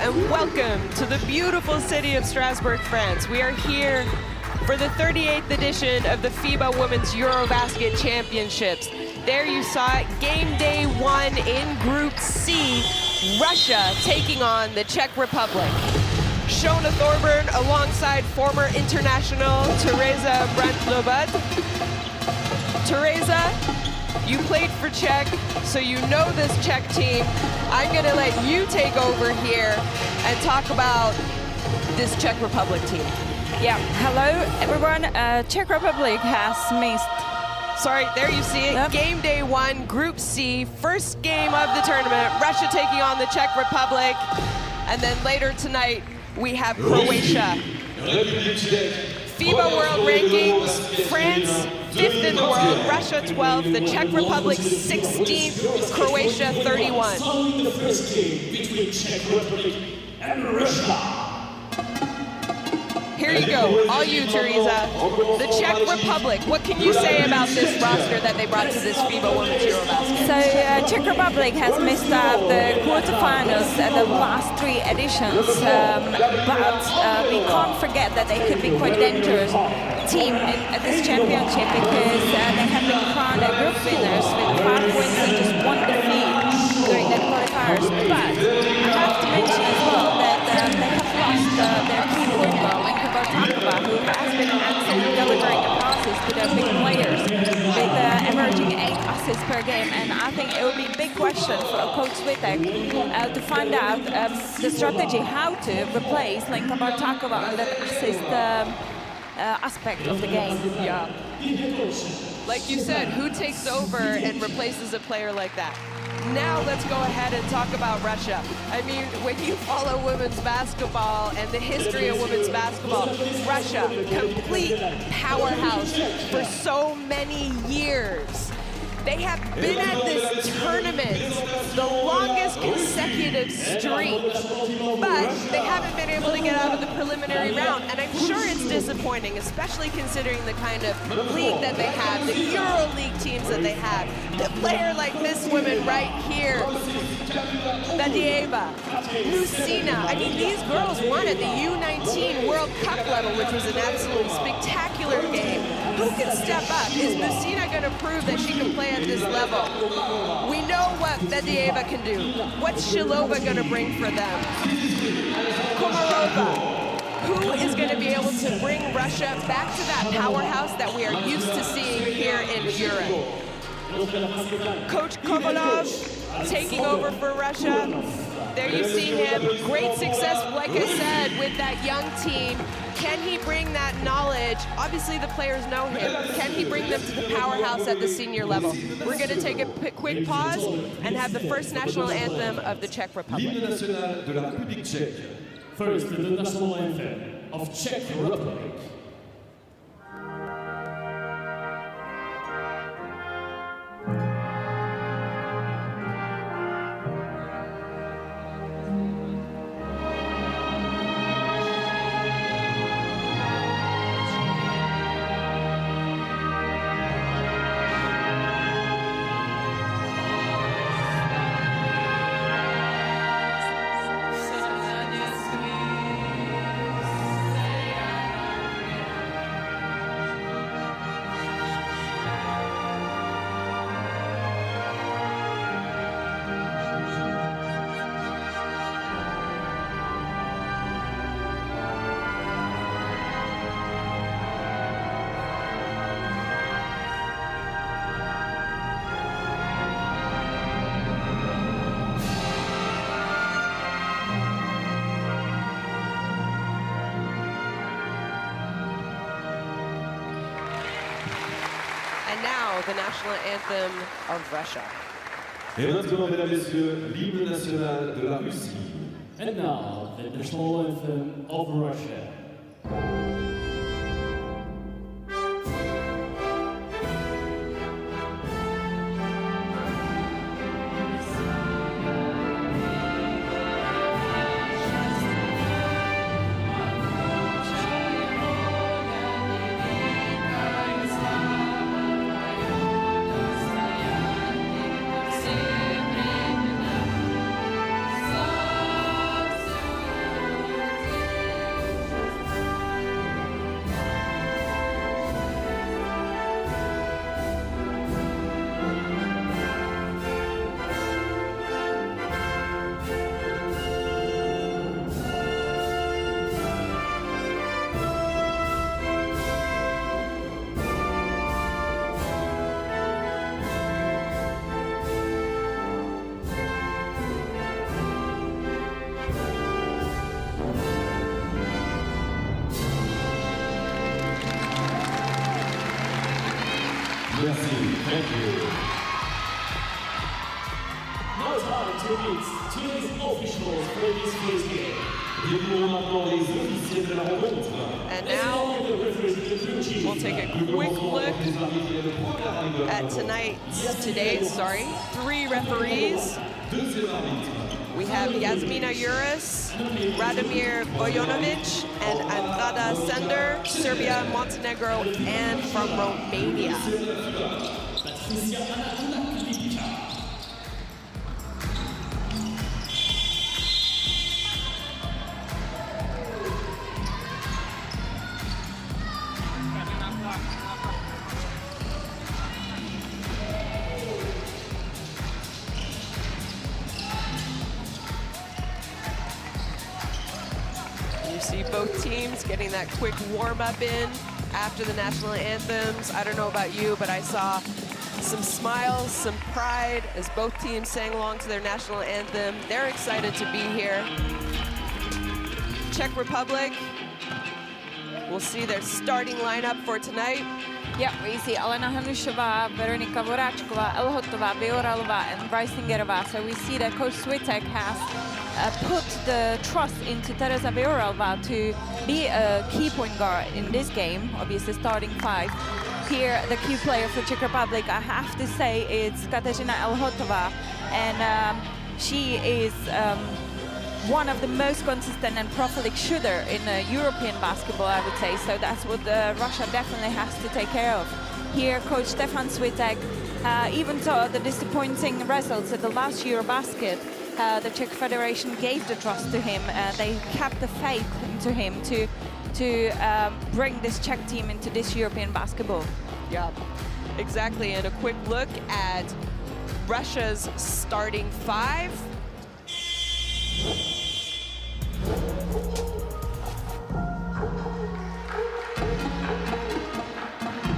and welcome to the beautiful city of Strasbourg, France. We are here for the 38th edition of the FIBA Women's EuroBasket Championships. There you saw it, game day 1 in Group C, Russia taking on the Czech Republic. Shona Thorburn alongside former international Tereza Brantlobud. Tereza, you played for Czech, so you know this Czech team. I'm gonna let you take over here and talk about this Czech Republic team. Yeah, hello everyone. Czech Republic has missed. Sorry, there you see it. Yep. Game day 1, Group C, first game of the tournament. Russia taking on the Czech Republic. And then later tonight, we have Croatia. FIBA World Rankings, France 5th in the world, Russia 12th, the Czech Republic 16th, Croatia 31. Following the first game between Czech Republic and Russia. Here you go, all you, Tereza. The Czech Republic, what can you say about this roster that they brought to this FIBA Women's EuroBasket? So Czech Republic has missed out the quarterfinals at the last 3 editions, but we can't forget that they could be quite dangerous team at this championship because they have been crowned group winners with 5 wins and just 1 defeat during the qualifiers. But I have to mention as well that they have lost their key point guard, who has been absolutely delivering the passes to their big players with averaging 8 assists per game. And I think it will be a big question for Coach Switek to find out the strategy how to replace Lenka Bartakova on that assist aspect of the game. Yeah. Like you said, who takes over and replaces a player like that? Now let's go ahead and talk about Russia. I mean, when you follow women's basketball and the history of women's basketball, Russia, complete powerhouse for so many years. They have been at this tournament the longest consecutive streak, but they haven't been able to get out of the preliminary round, and I'm sure it's disappointing, especially considering the kind of league that they have, the EuroLeague teams that they have. The player like this woman right here, Vadieva, Lucina. I mean, these girls won at the U19 World Cup level, which was an absolutely spectacular game. Who can step up? Is Lucina going to prove that she can play at this level? We know what Vadieva can do. What's Shilova going to bring for them? Komarova. Who is going to be able to bring Russia back to that powerhouse that we are used to seeing here in Europe? Coach Kovalov taking over for Russia. There you see him, great success, like I said, with that young team. Can he bring that knowledge? Obviously the players know him. Can he bring them to the powerhouse at the senior level? We're going to take a quick pause and have the first national anthem of the Czech Republic. First, the national anthem of Czech Republic. And now, the national anthem of Russia. Et maintenant, mesdames, messieurs, l'hymne national de la Russie. And now, the national anthem of Russia. Merci. Thank you. Now time to meet today's officials for this first game. Découvrons maintenant les officiels de la rencontre. And now we'll take a quick look at today's 3 referees. We have Yasmina Juris, Radomir Bojanovic, and Andrada Sender, Serbia, Montenegro, and from Romania. See both teams getting that quick warm-up in after the national anthems. I don't know about you, but I saw some smiles, some pride as both teams sang along to their national anthem. They're excited to be here. Czech Republic, we'll see their starting lineup for tonight. Yeah, we see Alena Hanušová, Veronika Voráčková, Elhotová, Bioralová, and Reisingerová. So we see that Coach Switek has put the trust into Tereza Bioralova to be a key point guard in this game, obviously starting 5. Here, the key player for Czech Republic, I have to say, it's Kateřina Elhotová, and she is one of the most consistent and prolific shooter in European basketball, I would say. So that's what Russia definitely has to take care of. Here, Coach Stefan Switek, even though the disappointing results at the last EuroBasket, the Czech Federation gave the trust to him. They kept the faith into him to bring this Czech team into this European basketball. Yeah, exactly. And a quick look at Russia's starting 5.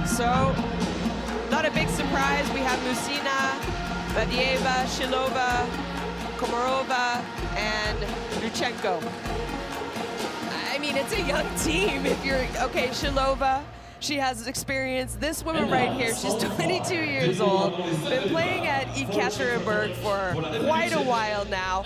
So, not a big surprise. We have Musina, Badieva, Shilova, Komarova, and Luchenko. I mean, it's a young team. If you're, okay, Shilova, she has experience. This woman right here, she's 22 years old, been playing at Ekaterinburg for quite a while now.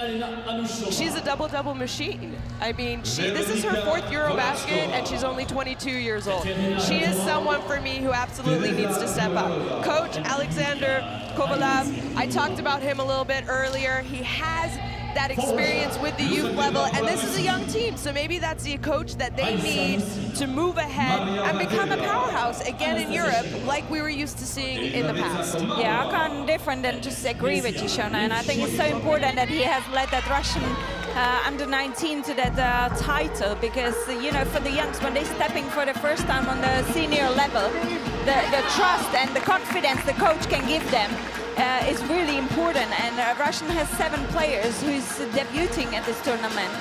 She's a double-double machine. I mean, this is her 4th EuroBasket, and she's only 22 years old. She is someone for me who absolutely needs to step up. Coach Alexander Kovalev, I talked about him a little bit earlier. He has that experience with the youth level, and this is a young team, so maybe that's the coach that they need to move ahead and become a powerhouse again in Europe, like we were used to seeing in the past. Yeah, I can't different than just agree with you, Shona, and I think it's so important that he has led that Russian under-19 to that title, because, you know, for the youngs, when they're stepping for the first time on the senior level, the trust and the confidence the coach can give them is really important, and Russian has 7 players who's debuting at this tournament,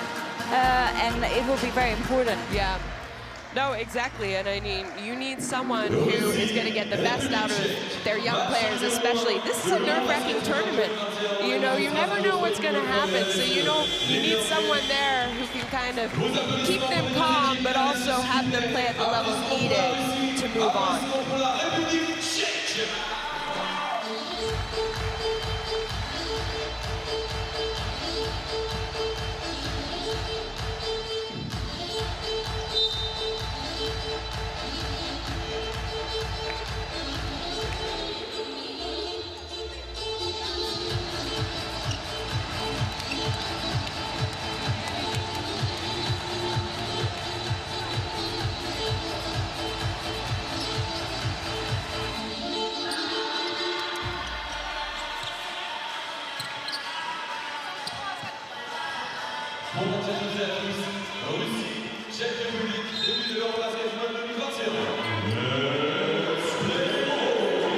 and it will be very important. Yeah, no, exactly, and I mean, you need someone who is going to get the best out of their young players, especially. This is a nerve-wracking tournament. You know, you never know what's going to happen, so you need someone there who can kind of keep them calm, but also have them play at the level needed to move on.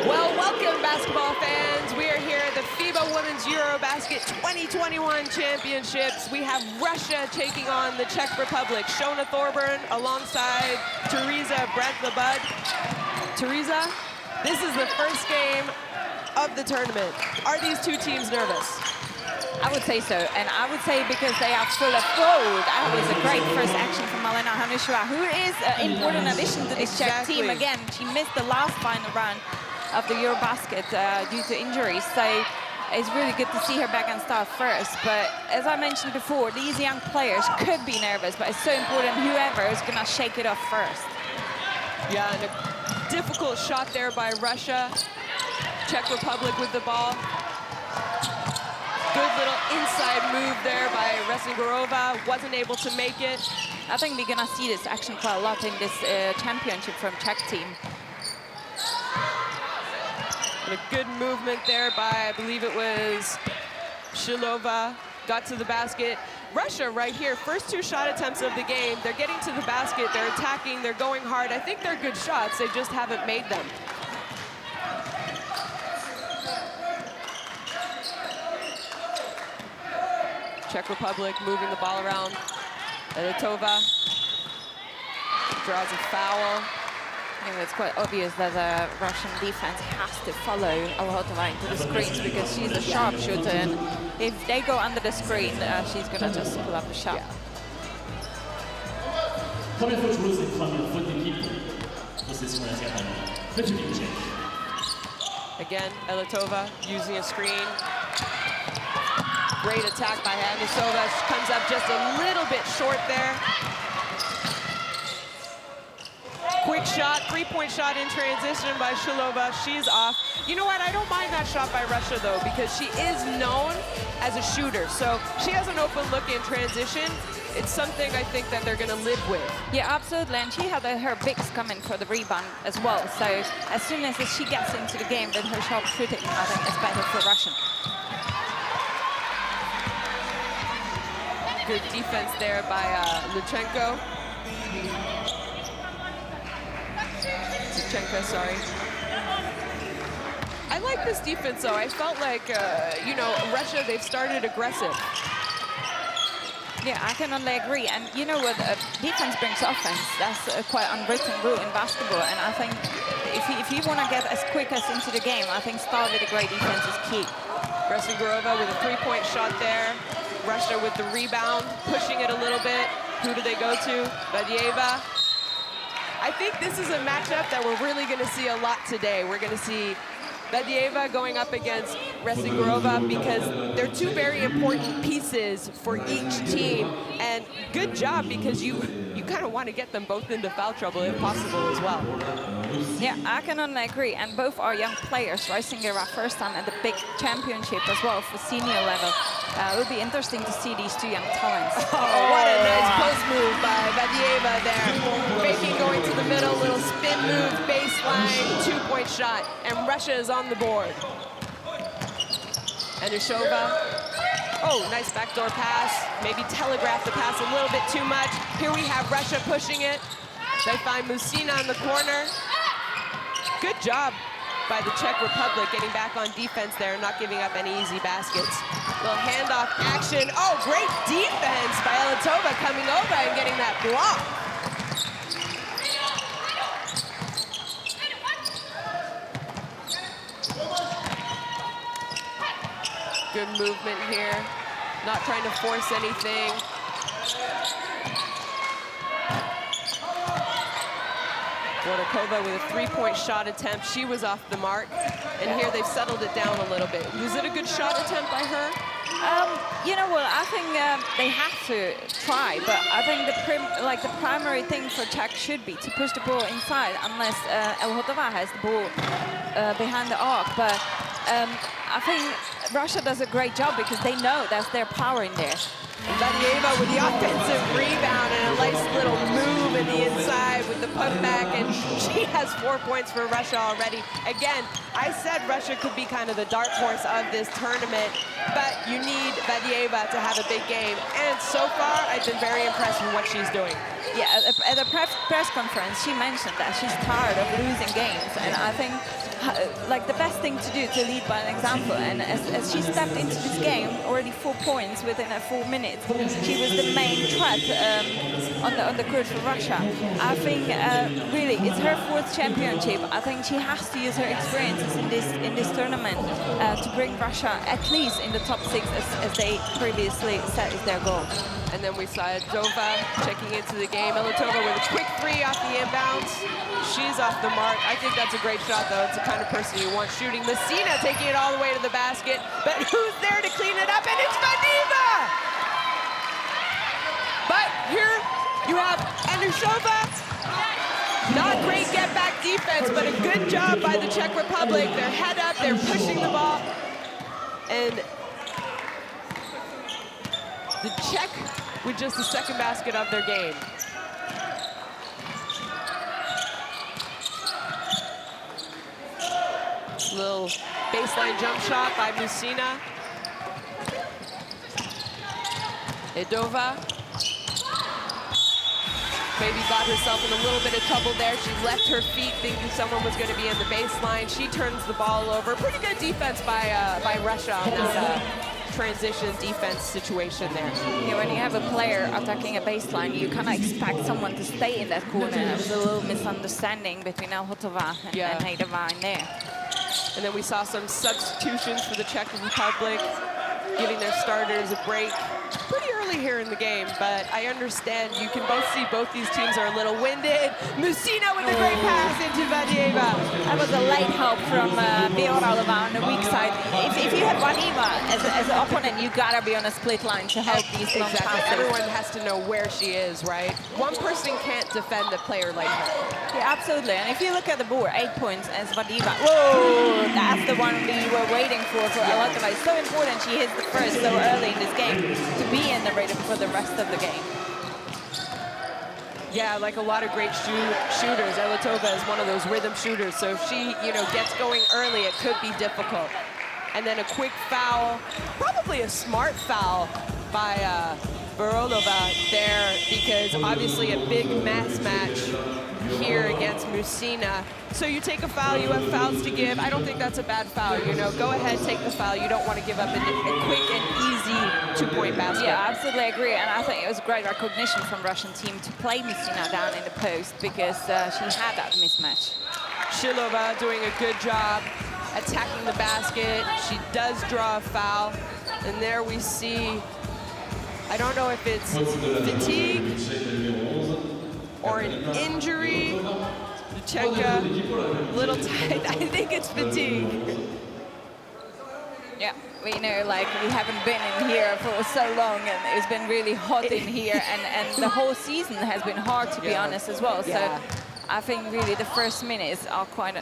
Well, welcome, basketball fans. We are here at the FIBA Women's EuroBasket 2021 Championships. We have Russia taking on the Czech Republic. Shona Thorburn alongside Teresa Bradley-Budd. Teresa, this is the first game of the tournament. Are these two teams nervous? I would say so, and I would say because they are full of gold. That was a great first action from Alena Hanušová, who is an important addition to this Czech team. Again, she missed the last final round of the EuroBasket due to injuries. So it's really good to see her back and start first. But as I mentioned before, these young players could be nervous, but it's so important whoever is going to shake it off first. Yeah, and a difficult shot there by Russia. Czech Republic with the ball. Good little inside move there by Resnigorova. Wasn't able to make it. I think we're going to see this action quite a lot in this championship from Czech team. And a good movement there by, I believe it was Shilova. Got to the basket. Russia right here, first 2 shot attempts of the game. They're getting to the basket, they're attacking, they're going hard. I think they're good shots, they just haven't made them. Czech Republic moving the ball around. Elitova draws a foul. I think it's quite obvious that the Russian defense has to follow Alhotova into the screens because she's a sharpshooter, and if they go under the screen, she's going to just pull up a shot. Première faute joueuse et première faute d'équipe. Possession latérale. République tchèque. Again, Elitova using a screen. Great attack by Andisova. She comes up just a little bit short there. Quick shot, 3-point shot in transition by Shilova. She's off. You know what? I don't mind that shot by Russia, though, because she is known as a shooter. So she has an open look in transition. It's something I think that they're going to live with. Yeah, absolutely. And she had her bigs coming for the rebound as well. So as soon as she gets into the game with her sharp shooting, I think it's better for Russian. Good defense there by Luchenko. Sorry. I like this defense, though. I felt like, you know, Russia, they've started aggressive. Yeah, I can only agree. And you know what? Defense brings offense. That's a quite unwritten rule in basketball. And I think if you want to get as quick as into the game, I think start with a great defense is key. Resnigorova with a 3-point shot there. Russia with the rebound, pushing it a little bit. Who do they go to? Vadieva. I think this is a matchup that we're really going to see a lot today. We're going to see Vadieva going up against Resnigorova because they're 2 very important pieces for each team. And good job because you kind of want to get them both into foul trouble if possible as well. Yeah, I can only agree. And both are young players. Resnigorova first time at the big championship as well for senior level. It will be interesting to see these 2 young talents. Oh, what a nice post move by Vadieva there. Faking going to the middle, little spin move, baseline, 2-point shot. And Russia is on the board. Andishova. Oh, nice backdoor pass. Maybe telegraph the pass a little bit too much. Here we have Russia pushing it. They find Musina in the corner. Good job by the Czech Republic getting back on defense there and not giving up any easy baskets. Little handoff action. Oh, great defense by Elitova coming over and getting that block. Good movement here. Not trying to force anything. Vodakova with a 3-point shot attempt. She was off the mark. And here they've settled it down a little bit. Was it a good shot attempt by her? You know what? I think they have to try, but I think the primary thing for Czech should be to push the ball inside, unless Elhotova has the ball behind the arc. But I think Russia does a great job because they know that's their power in there. Vadieva with the offensive rebound and a nice little move in the inside with the putback, and she has 4 points for Russia already. Again, I said Russia could be kind of the dark horse of this tournament, but you need Vadieva to have a big game. And so far, I've been very impressed with what she's doing. Yeah, at the press conference, she mentioned that she's tired of losing games, and I think like the best thing to do to lead by an example. And as she stepped into this game, already 4 points within 4 minutes, she was the main threat on the court for Russia. I think really it's her 4th championship. I think she has to use her experiences in this tournament to bring Russia at least in the top 6 as they previously set as their goal. And then we saw Dova checking into the game. Elitova with a quick 3 off the inbounds. She's off the mark. I think that's a great shot, though. It's the kind of person you want shooting. Messina taking it all the way to the basket. But who's there to clean it up? And it's Vadiva! But here you have Andushova. Not great get-back defense, but a good job by the Czech Republic. They're head up, they're pushing the ball. And the Czech with just the 2nd basket of their game. Little baseline jump shot by Messina. Edova maybe got herself in a little bit of trouble there. She left her feet thinking someone was going to be in the baseline. She turns the ball over. Pretty good defense by Russia on that transition defense situation there. Yeah, when you have a player attacking a baseline, you kind of expect someone to stay in that corner. There was a little misunderstanding between Elhotova and Heidova in there. And then we saw some substitutions for the Czech Republic, giving their starters a break. Pretty early here in the game, but I understand you can both see both these teams are a little winded. Messina with a great pass into Vadieva. That was a late help from Beoralova on the weak side. If you have Vadieva as an opponent, you gotta be on a split line to help these long passes. Everyone has to know where she is, right? One person can't defend a player like her. Yeah, absolutely. And if you look at the board, 8 points as Vadieva. Whoa, that's the one we were waiting for Elhotova. It's so important she hits the first so early in this game to be in the rhythm for the rest of the game. Yeah, like a lot of great shooters. Elitova is one of those rhythm shooters. So if she, gets going early, it could be difficult. And then a quick foul, probably a smart foul by Beoralova there, because obviously a big mass match here against Messina. So you take a foul, you have fouls to give. I don't think that's a bad foul, Go ahead, take the foul. You don't want to give up a quick and easy 2-point basket. Yeah, I absolutely agree. And I think it was great recognition from Russian team to play Messina down in the post because she had that mismatch. Shilova doing a good job attacking the basket. She does draw a foul. And there we see, I don't know if it's fatigue or an injury. Luchenka, a little tight. I think it's fatigue. Yeah, we know, we haven't been in here for so long, and it's been really hot in here, and the whole season has been hard, to be honest, as well. So I think really the first minutes are quite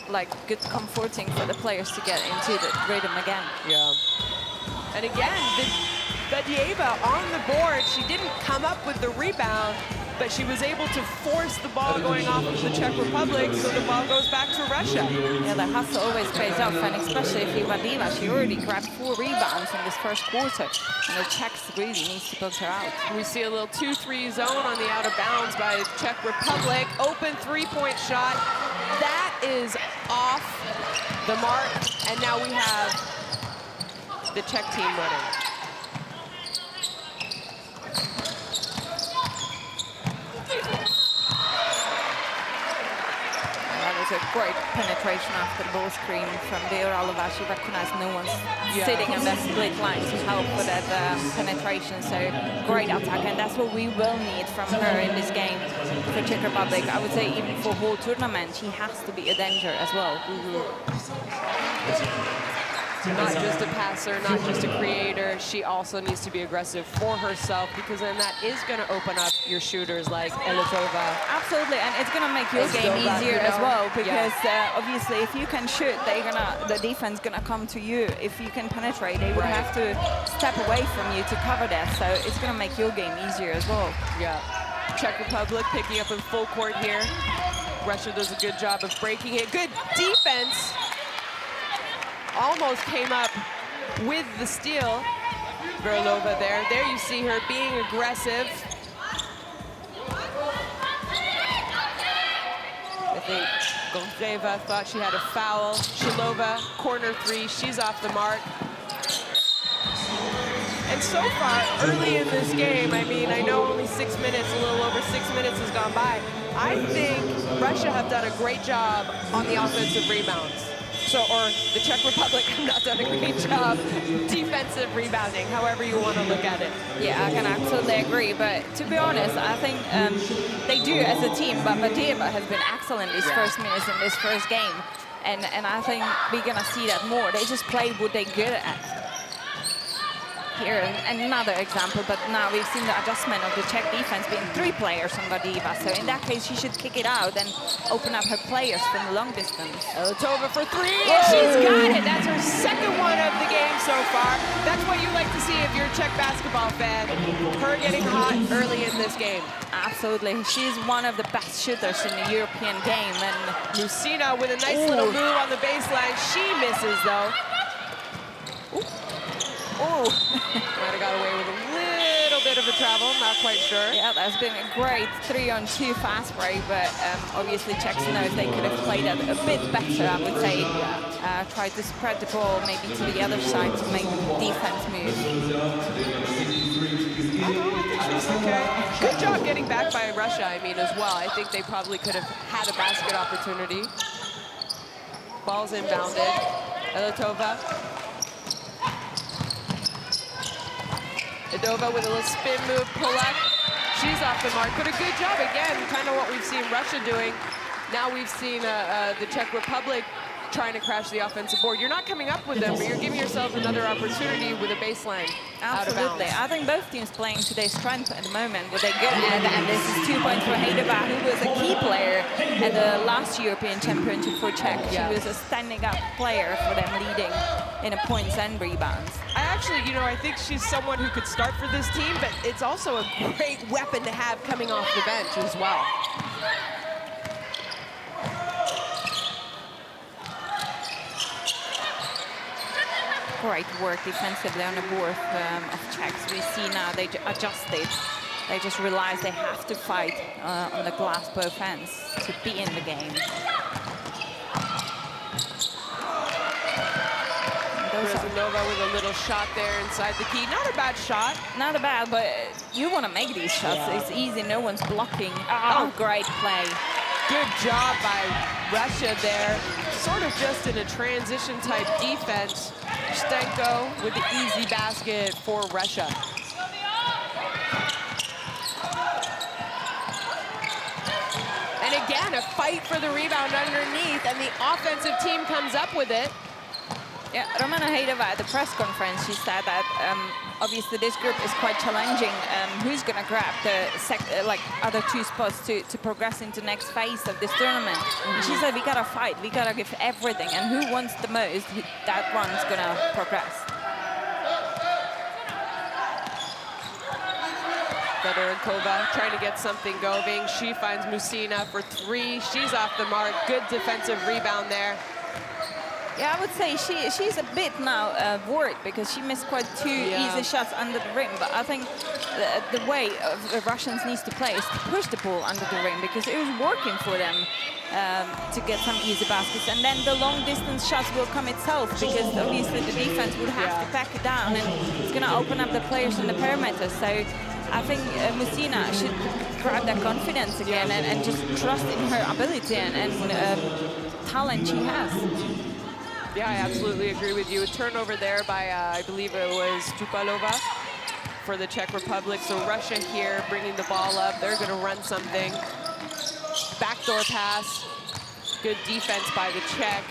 good, comforting for the players to get into the rhythm again. Yeah. And again, Vadieva on the board. She didn't come up with the rebound, but she was able to force the ball going off of the Czech Republic, so the ball goes back to Russia. Yeah, the hustle always pays off, and especially if you're Vadieva, she already grabbed 4 rebounds in this first quarter, and the Czechs really needs to box her out. We see a little 2-3 zone on the out of bounds by the Czech Republic. Open 3-point shot. That is off the mark, and now we have the Czech team running. A great penetration after the ball screen from Beoralova. She recognized no one's sitting on that split line to help with that penetration. So great attack, and that's what we will need from her in this game for Czech Republic. I would say even for whole tournament, she has to be a danger as well. Not just a passer, not just a creator. She also needs to be aggressive for herself, because then that is going to open up your shooters like Elitova. Absolutely, and it's going to make your game easier as well, because obviously if you can shoot, the defense going to come to you. If you can penetrate, they would have to step away from you to cover that. So it's going to make your game easier as well. Yeah. Czech Republic picking up in full court here. Russia does a good job of breaking it. Good defense. Almost came up with the steal. Beoralova there. There you see her being aggressive. I think Goldzeva thought she had a foul. Shilova, corner 3, she's off the mark. And And so far, early in this game, I mean, I know only 6 minutes, a little over 6 minutes has gone by. I think Russia have done a great job on the offensive rebounds. So, or the Czech Republic have not done a great job defensive rebounding, however you want to look at it. Yeah, I can absolutely agree. But to be honest, I think they do as a team. But Madeva has been excellent these first minutes in this first game. And I think we're going to see that more. They just play what they're good at. Here, another example, but now we've seen the adjustment of the Czech defense being 3 players on Madeva. So in that case, she should kick it out and open up her players from the long distance. Tova for 3, and she's got it. That's her second one of the game so far. That's what you like to see if you're a Czech basketball fan. Her getting hot early in this game. Absolutely. She's one of the best shooters in the European game. And Musina with a nice little move on the baseline. She misses, though. Oh, might have got away with a little bit of a travel, not quite sure. Yeah, that's been a great 3-on-2 fast break, but obviously Czechs knows they could have played that a bit better, I would say. Tried to spread the ball maybe to the other side to make the defense move. Okay. Good job getting back by Russia, I mean, as well. I think they probably could have had a basket opportunity. Ball's inbounded. Elatova. Edova with a little spin move, pull up. She's off the mark, but a good job again, kind of what we've seen Russia doing. Now we've seen the Czech Republic trying to crash the offensive board. You're not coming up with them, but you're giving yourselves another opportunity with a baseline out of bounds. Absolutely. I think both teams playing to their strength at the moment, what they're good at, and this is 2 points for Hejdová, who was a key player at the last European Championship for Czech. She was a standing up player for them, leading in points and rebounds. I actually, you know, I think she's someone who could start for this team, but it's also a great weapon to have coming off the bench as well. Great work defensively on the board of Czechs. We see now they adjusted. They just realize they have to fight on the glass both ends to be in the game. Nova with a little shot there inside the key. Not a bad shot. Not a bad, but you want to make these shots. Yeah. It's easy. No one's blocking. Oh, great play. Good job by Russia there. Sort of just in a transition type defense. Stenko with the easy basket for Russia. And again, a fight for the rebound underneath, and the offensive team comes up with it. Yeah, Romana Hejdová at the press conference, she said that obviously this group is quite challenging. Who's going to grab the other 2 spots to progress into next phase of this tournament? And she said we got to fight, we got to give everything, and who wants the most, that one's going to progress. Fedorenkova trying to get something going. She finds Musina for 3. She's off the mark. Good defensive rebound there. Yeah, I would say she's a bit now worried because she missed quite 2 easy shots under the rim. But I think the way the Russians needs to play is to push the ball under the rim because it was working for them to get some easy baskets. And then the long distance shots will come itself because obviously the defense would have to pack it down and it's going to open up the players in the perimeter. So I think Musina should grab that confidence again and just trust in her ability and talent she has. Yeah, I absolutely agree with you. A turnover there by, I believe it was Tupalova for the Czech Republic. So Russia here bringing the ball up. They're going to run something. Backdoor pass. Good defense by the Czech.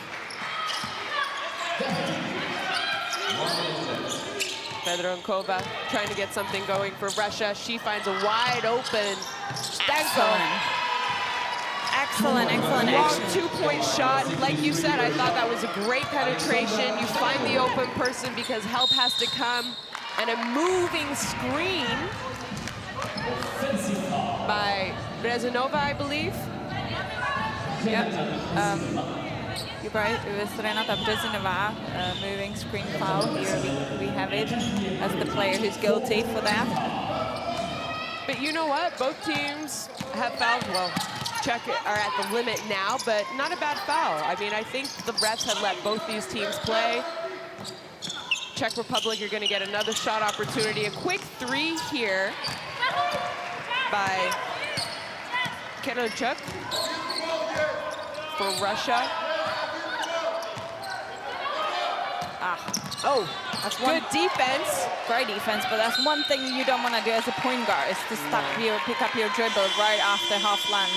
Fedorenkova trying to get something going for Russia. She finds a wide open Stenko. Excellent Long action. 2-point shot. Like you said, I thought that was a great penetration. You find the open person because help has to come. And a moving screen by Brezanova, I believe. Yep. You're right, it was Renata Brezanova, moving screen foul. Here we have it as the player who's guilty for that. But you know what? Both teams have fouled. Well, Czech are at the limit now, but not a bad foul. I mean, I think the refs have let both these teams play. Czech Republic are going to get another shot opportunity. A quick three here by Kerouchuk for Russia. Oh, that's good defense. Great defense, but that's one thing you don't want to do as a point guard, is to pick up your dribble right after half land.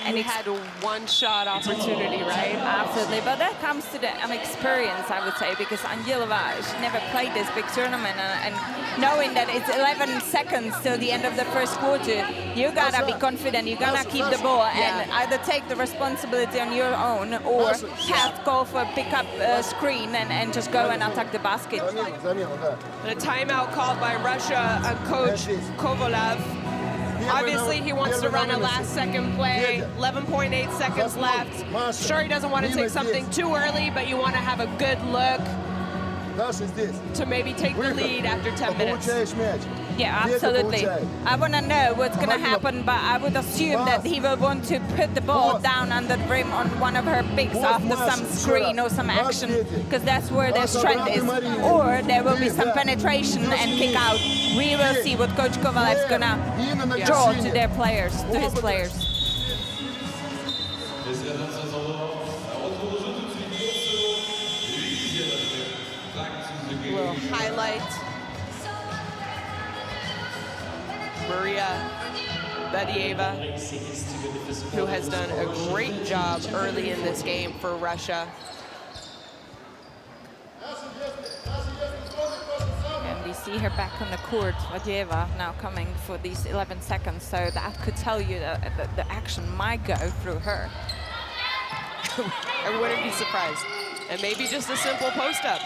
And you had a one-shot opportunity, right? Absolutely, but that comes to the experience, I would say, because Angelova, she never played this big tournament, and knowing that it's 11 seconds till the end of the first quarter, you gotta be confident, you gotta keep the ball and either take the responsibility on your own or have go for a pick-up screen and just go and attack the basket. And a timeout called by Russia on Coach Kovalev. Obviously, he wants to run a last-second play. 11.8 seconds left. Sure, he doesn't want to take something too early, but you want to have a good look to maybe take the lead after 10 minutes. Yeah, absolutely. I want to know what's going to happen, but I would assume that he will want to put the ball down under the rim on one of her picks after some screen or some action, because that's where their strength is. Or there will be some penetration and kick out. We will see what Coach Kovalev is going to draw to their players, to his players. We'll highlight Maria Badieva, who has done a great job early in this game for Russia. And we see her back on the court, Badieva, now coming for these 11 seconds, so that could tell you that the action might go through her. I wouldn't be surprised. And maybe just a simple post-up.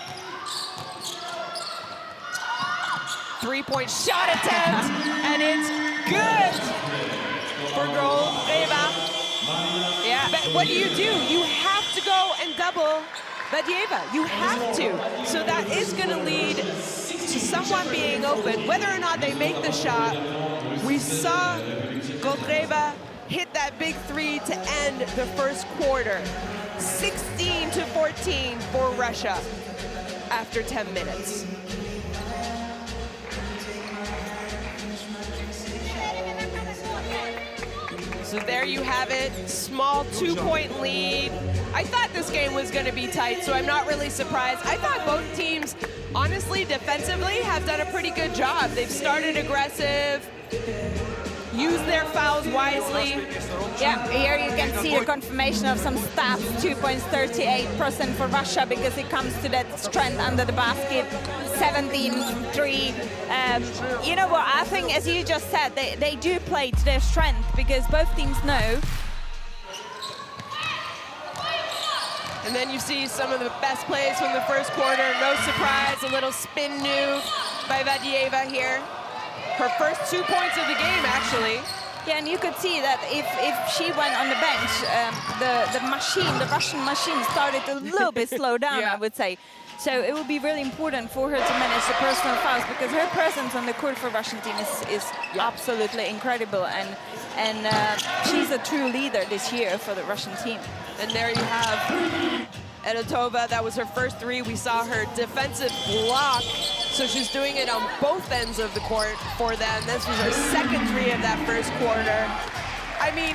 Three-point shot attempt, and it's good for Goldeva. Yeah, but what do? You have to go and double Badieva. You have to. So that is going to lead to someone being open. Whether or not they make the shot, we saw Goldeva hit that big three to end the first quarter. 16-14 for Russia after 10 minutes. So there you have it, small 2-point lead. I thought this game was going to be tight, so I'm not really surprised. I thought both teams, honestly, defensively, have done a pretty good job. They've started aggressive, used their fouls wisely. Yeah, here you can see a confirmation of some stats, 2 points, 38% for Russia, because it comes to that strength under the basket, 17-3. You know what, I think, as you just said, they do play to their strength, because both teams know. And then you see some of the best plays from the first quarter. No surprise, a little spin move by Badieva here. Her first 2 points of the game, actually. Yeah, and you could see that if she went on the bench, the Russian machine started a little bit slow down, I would say. So it will be really important for her to manage the personal fouls, because her presence on the court for Russian team is absolutely incredible, and she's a true leader this year for the Russian team. And there you have Editova. That was her first three. We saw her defensive block, so she's doing it on both ends of the court for them. This was her second three of that first quarter. I mean,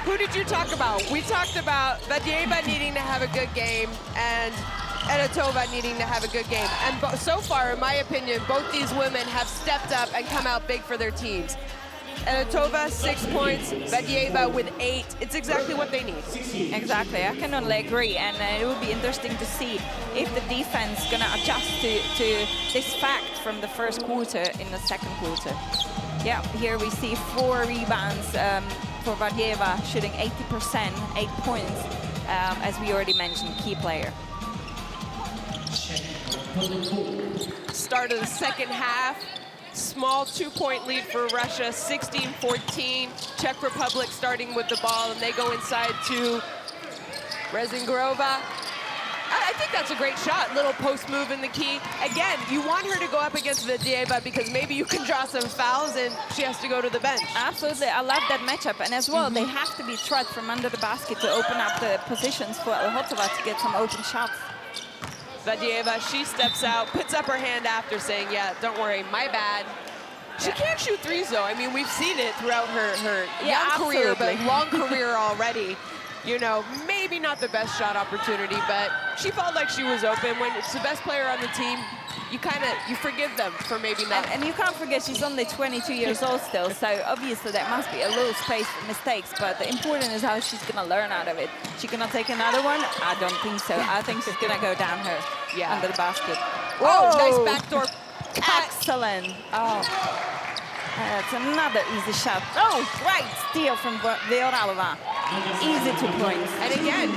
who did you talk about? We talked about Badieva needing to have a good game and Editova needing to have a good game. And so far, in my opinion, both these women have stepped up and come out big for their teams. Editova, 6 points, Badieva with 8. It's exactly what they need. Exactly, I can only agree, and it will be interesting to see if the defense is going to adjust to this fact from the first quarter in the second quarter. Yeah, here we see 4 rebounds for Badieva, shooting 80%, 8 points, as we already mentioned, key player. Start of the second half. Small 2-point lead for Russia, 16-14. Czech Republic starting with the ball, and they go inside to Rezingrova. I think that's a great shot. Little post move in the key. Again, you want her to go up against Badieva because maybe you can draw some fouls and she has to go to the bench. Absolutely, I love that matchup. And as well, they have to be threat from under the basket to open up the positions for Alhotova to get some open shots. Vadyeva, she steps out, puts up her hand after saying, yeah, don't worry, my bad. She can't shoot threes, though. I mean, we've seen it throughout her young career, but long career already. You know, maybe not the best shot opportunity, but she felt like she was open. When it's the best player on the team, you forgive them for maybe not. And you can't forget she's only 22 years old still, so obviously there must be a little space for mistakes, but the important is how she's gonna learn out of it. She gonna take another one? I don't think so. I think she's gonna go down her under the basket. Whoa, nice backdoor cut. Excellent. Oh, that's another easy shot. Oh, great steal from Vyoralova. Easy 2 points. And again,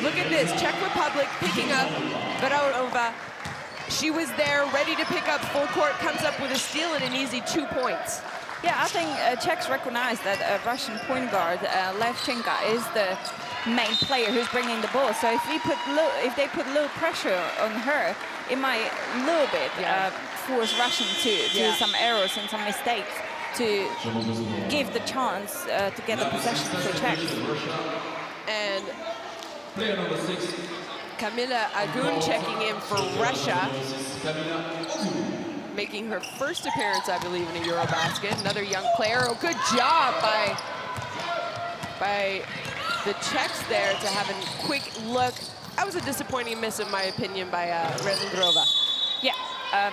look at this, Czech Republic picking up Vyoralova. She was there, ready to pick up full court, comes up with a steal and an easy 2 points. Yeah, I think Czechs recognize that Russian point guard, Levchenka, is the main player who's bringing the ball. So if they put little pressure on her, it might a little bit force Russian to do some errors and some mistakes to give the chance to get the possession for Czechs. And Kamila Agun checking in for Russia, making her first appearance, I believe, in a EuroBasket. Another young player. Oh, good job by the Czechs there to have a quick look. That was a disappointing miss, in my opinion, by Rezendrova. Yeah,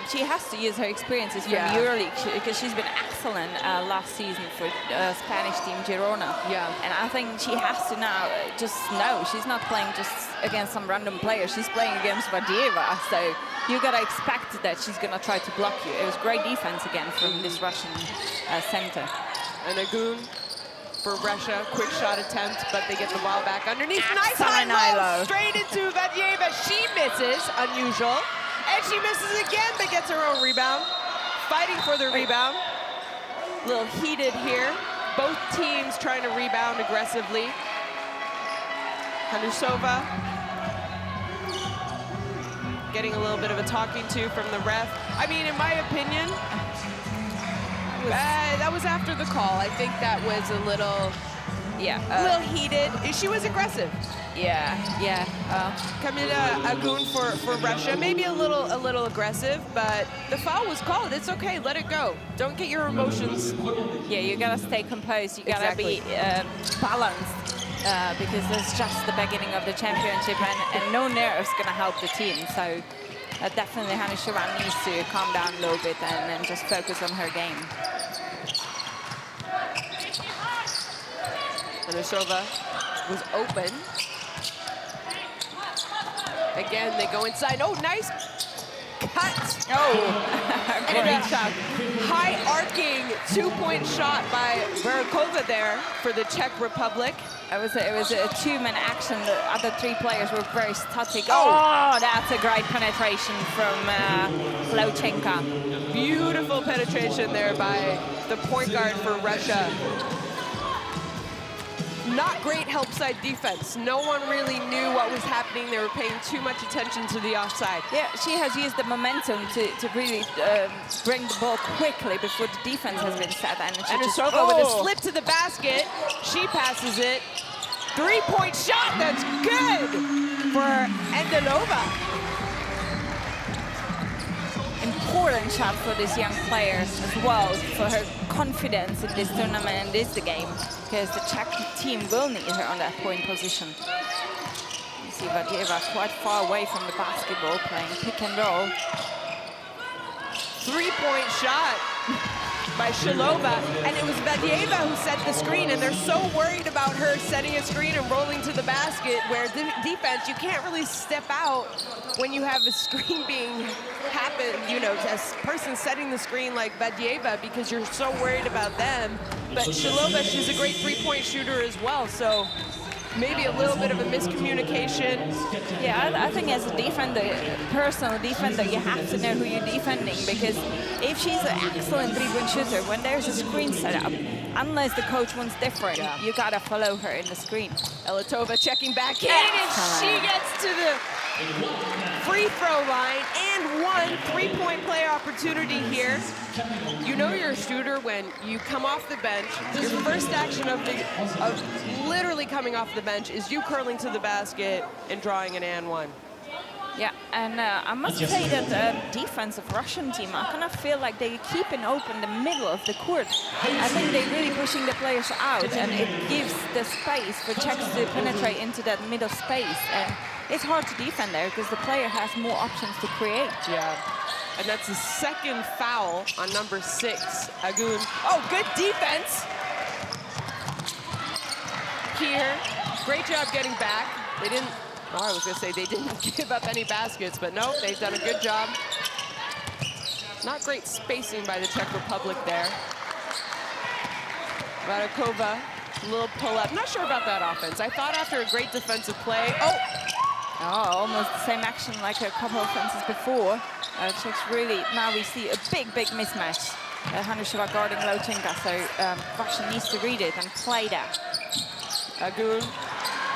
she has to use her experiences from EuroLeague because she's been excellent last season for Spanish team Girona. Yeah. And I think she has to now just know she's not playing just against some random player. She's playing against Vadyeva, so you gotta expect that she's gonna try to block you. It was great defense again from this Russian center. And Agun for Russia, quick shot attempt, but they get the ball back underneath. Nice high low, straight into Vadyeva. She misses, unusual. And she misses again, but gets her own rebound. Fighting for the rebound. A little heated here. Both teams trying to rebound aggressively. Hanusova getting a little bit of a talking to from the ref. I mean, in my opinion, that was after the call. I think that was a little, a little heated. She was aggressive. Kamila Agun for Russia, maybe a little aggressive, but the foul was called. It's okay, let it go. Don't get your emotions. Yeah, you gotta stay composed. You gotta be balanced because it's just the beginning of the championship, and no nerves gonna help the team. So definitely Hanusova needs to calm down a little bit and just focus on her game. Hanusova was open. Again, they go inside. Oh, nice cut. Oh, great shot. High arcing 2-point shot by Verakova there for the Czech Republic. It was a two-man action. The other three players were very static. Oh, that's a great penetration from Levchenka. Beautiful penetration there by the point guard for Russia. Not great help side defense. No one really knew what was happening. They were paying too much attention to the offside. Yeah, she has used the momentum to really bring the ball quickly before the defense has been set. And Hanusova with a slip to the basket. She passes it. 3-point shot, that's good for Endelova. Important shot for this young player as well, for her confidence in this tournament and this game, because the Czech team will need her on that point position. You see Vadyeva quite far away from the basketball, playing pick and roll. 3-point shot by Shalova, and it was Vadyeva who set the screen, and they're so worried about her setting a screen and rolling to the basket, where defense, you can't really step out when you have a screen being happen, you know, a person setting the screen like Vadyeva, because you're so worried about them. But Shalova, she's a great 3-point shooter as well, so maybe a little bit of a miscommunication. Yeah, I think as a defender, personal defender, you have to know who you're defending, because if she's an excellent 3-point shooter, when there's a screen set up, unless the coach wants different, you gotta follow her in the screen. Elitova checking back in, and she gets to the free throw line and one 3-point play opportunity here. You know you're a shooter when you come off the bench. Your first action of literally coming off the bench is you curling to the basket and drawing an and one. Yeah, and I must say that the defensive Russian team, I kind of feel like they keep an open the middle of the court. I think they're really pushing the players out, and it gives the space for Czechs to penetrate into that middle space. And it's hard to defend there because the player has more options to create. Yeah, and that's the second foul on number 6, Agun. Oh, good defense here. Great job getting back. They didn't, oh, I was gonna say they didn't give up any baskets, but no, they've done a good job. Not great spacing by the Czech Republic there. Radakova, a little pull-up. Not sure about that offense. I thought after a great defensive play, Oh, almost the same action like a couple of offenses before. Czechs really, now we see a big mismatch. Hanusova guarding Lochenka, so Russia needs to read it and play that. Agun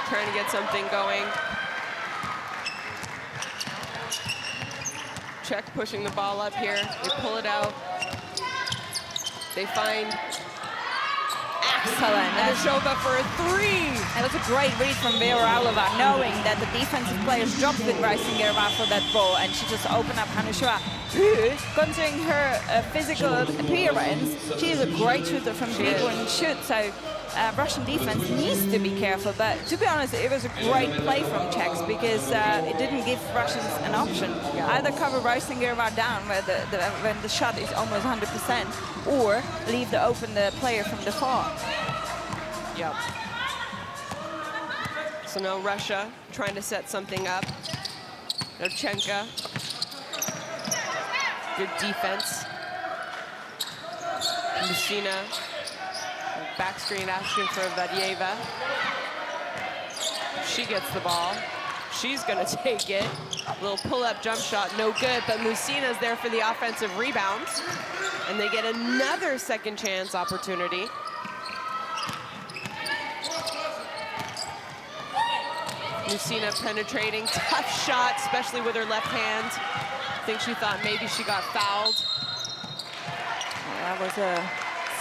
trying to get something going. Czech pushing the ball up here. They pull it out. They find excellent. Hanusova for a 3. It was a great read from Vera-Alova, knowing that the defensive players dropped with Reisingerova for that ball, and she just opened up Hanusova, who, considering her physical appearance, she is a great shooter from three-point shoot. So Russian defense needs to be careful. But to be honest, it was a great play from Czechs because it didn't give Russians an option. Either cover Reisingerova down when the shot is almost 100%, or leave the open the player from the far. Yep. So now Russia trying to set something up. Lochenka. Good defense. Musina. Back screen action for Vadieva. She gets the ball. She's gonna take it. Little pull-up jump shot, no good, but Musina's there for the offensive rebounds. And they get another second chance opportunity. Musina penetrating, tough shot, especially with her left hand. I think she thought maybe she got fouled. That was a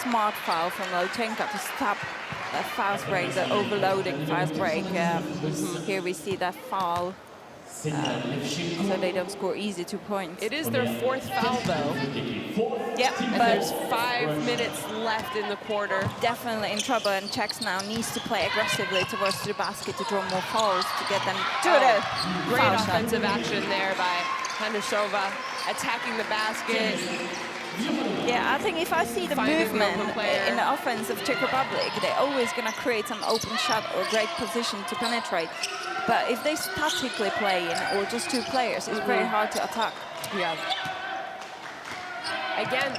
smart foul from Lochenka to stop that fast break, the overloading fast break. Here we see that foul, so they don't score easy 2 points. It is their 4th foul, though. Yeah, and but there's 5 minutes left in the quarter. Definitely in trouble, and Czechs now needs to play aggressively towards the basket to draw more fouls to get them to the great foul offensive shot. action there by Hanusova, attacking the basket. Yeah, I think if I see the movement in the offense of Czech Republic, they're always going to create some open shot or great position to penetrate. But if they statically play in, or just 2 players, it's very hard to attack. Yeah. Again,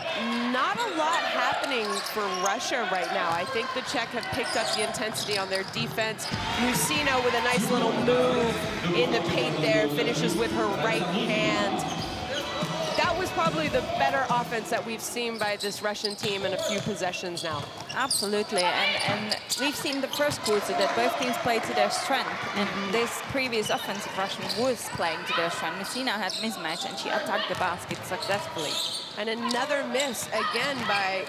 not a lot happening for Russia right now. I think the Czech have picked up the intensity on their defense. Musina with a nice little move in the paint there, finishes with her right hand. That was probably the better offense that we've seen by this Russian team in a few possessions now. Absolutely, and we've seen the first quarter that both teams played to their strength, and this previous offensive Russian was playing to their strength. Musina had mismatch, and she attacked the basket successfully. And another miss again by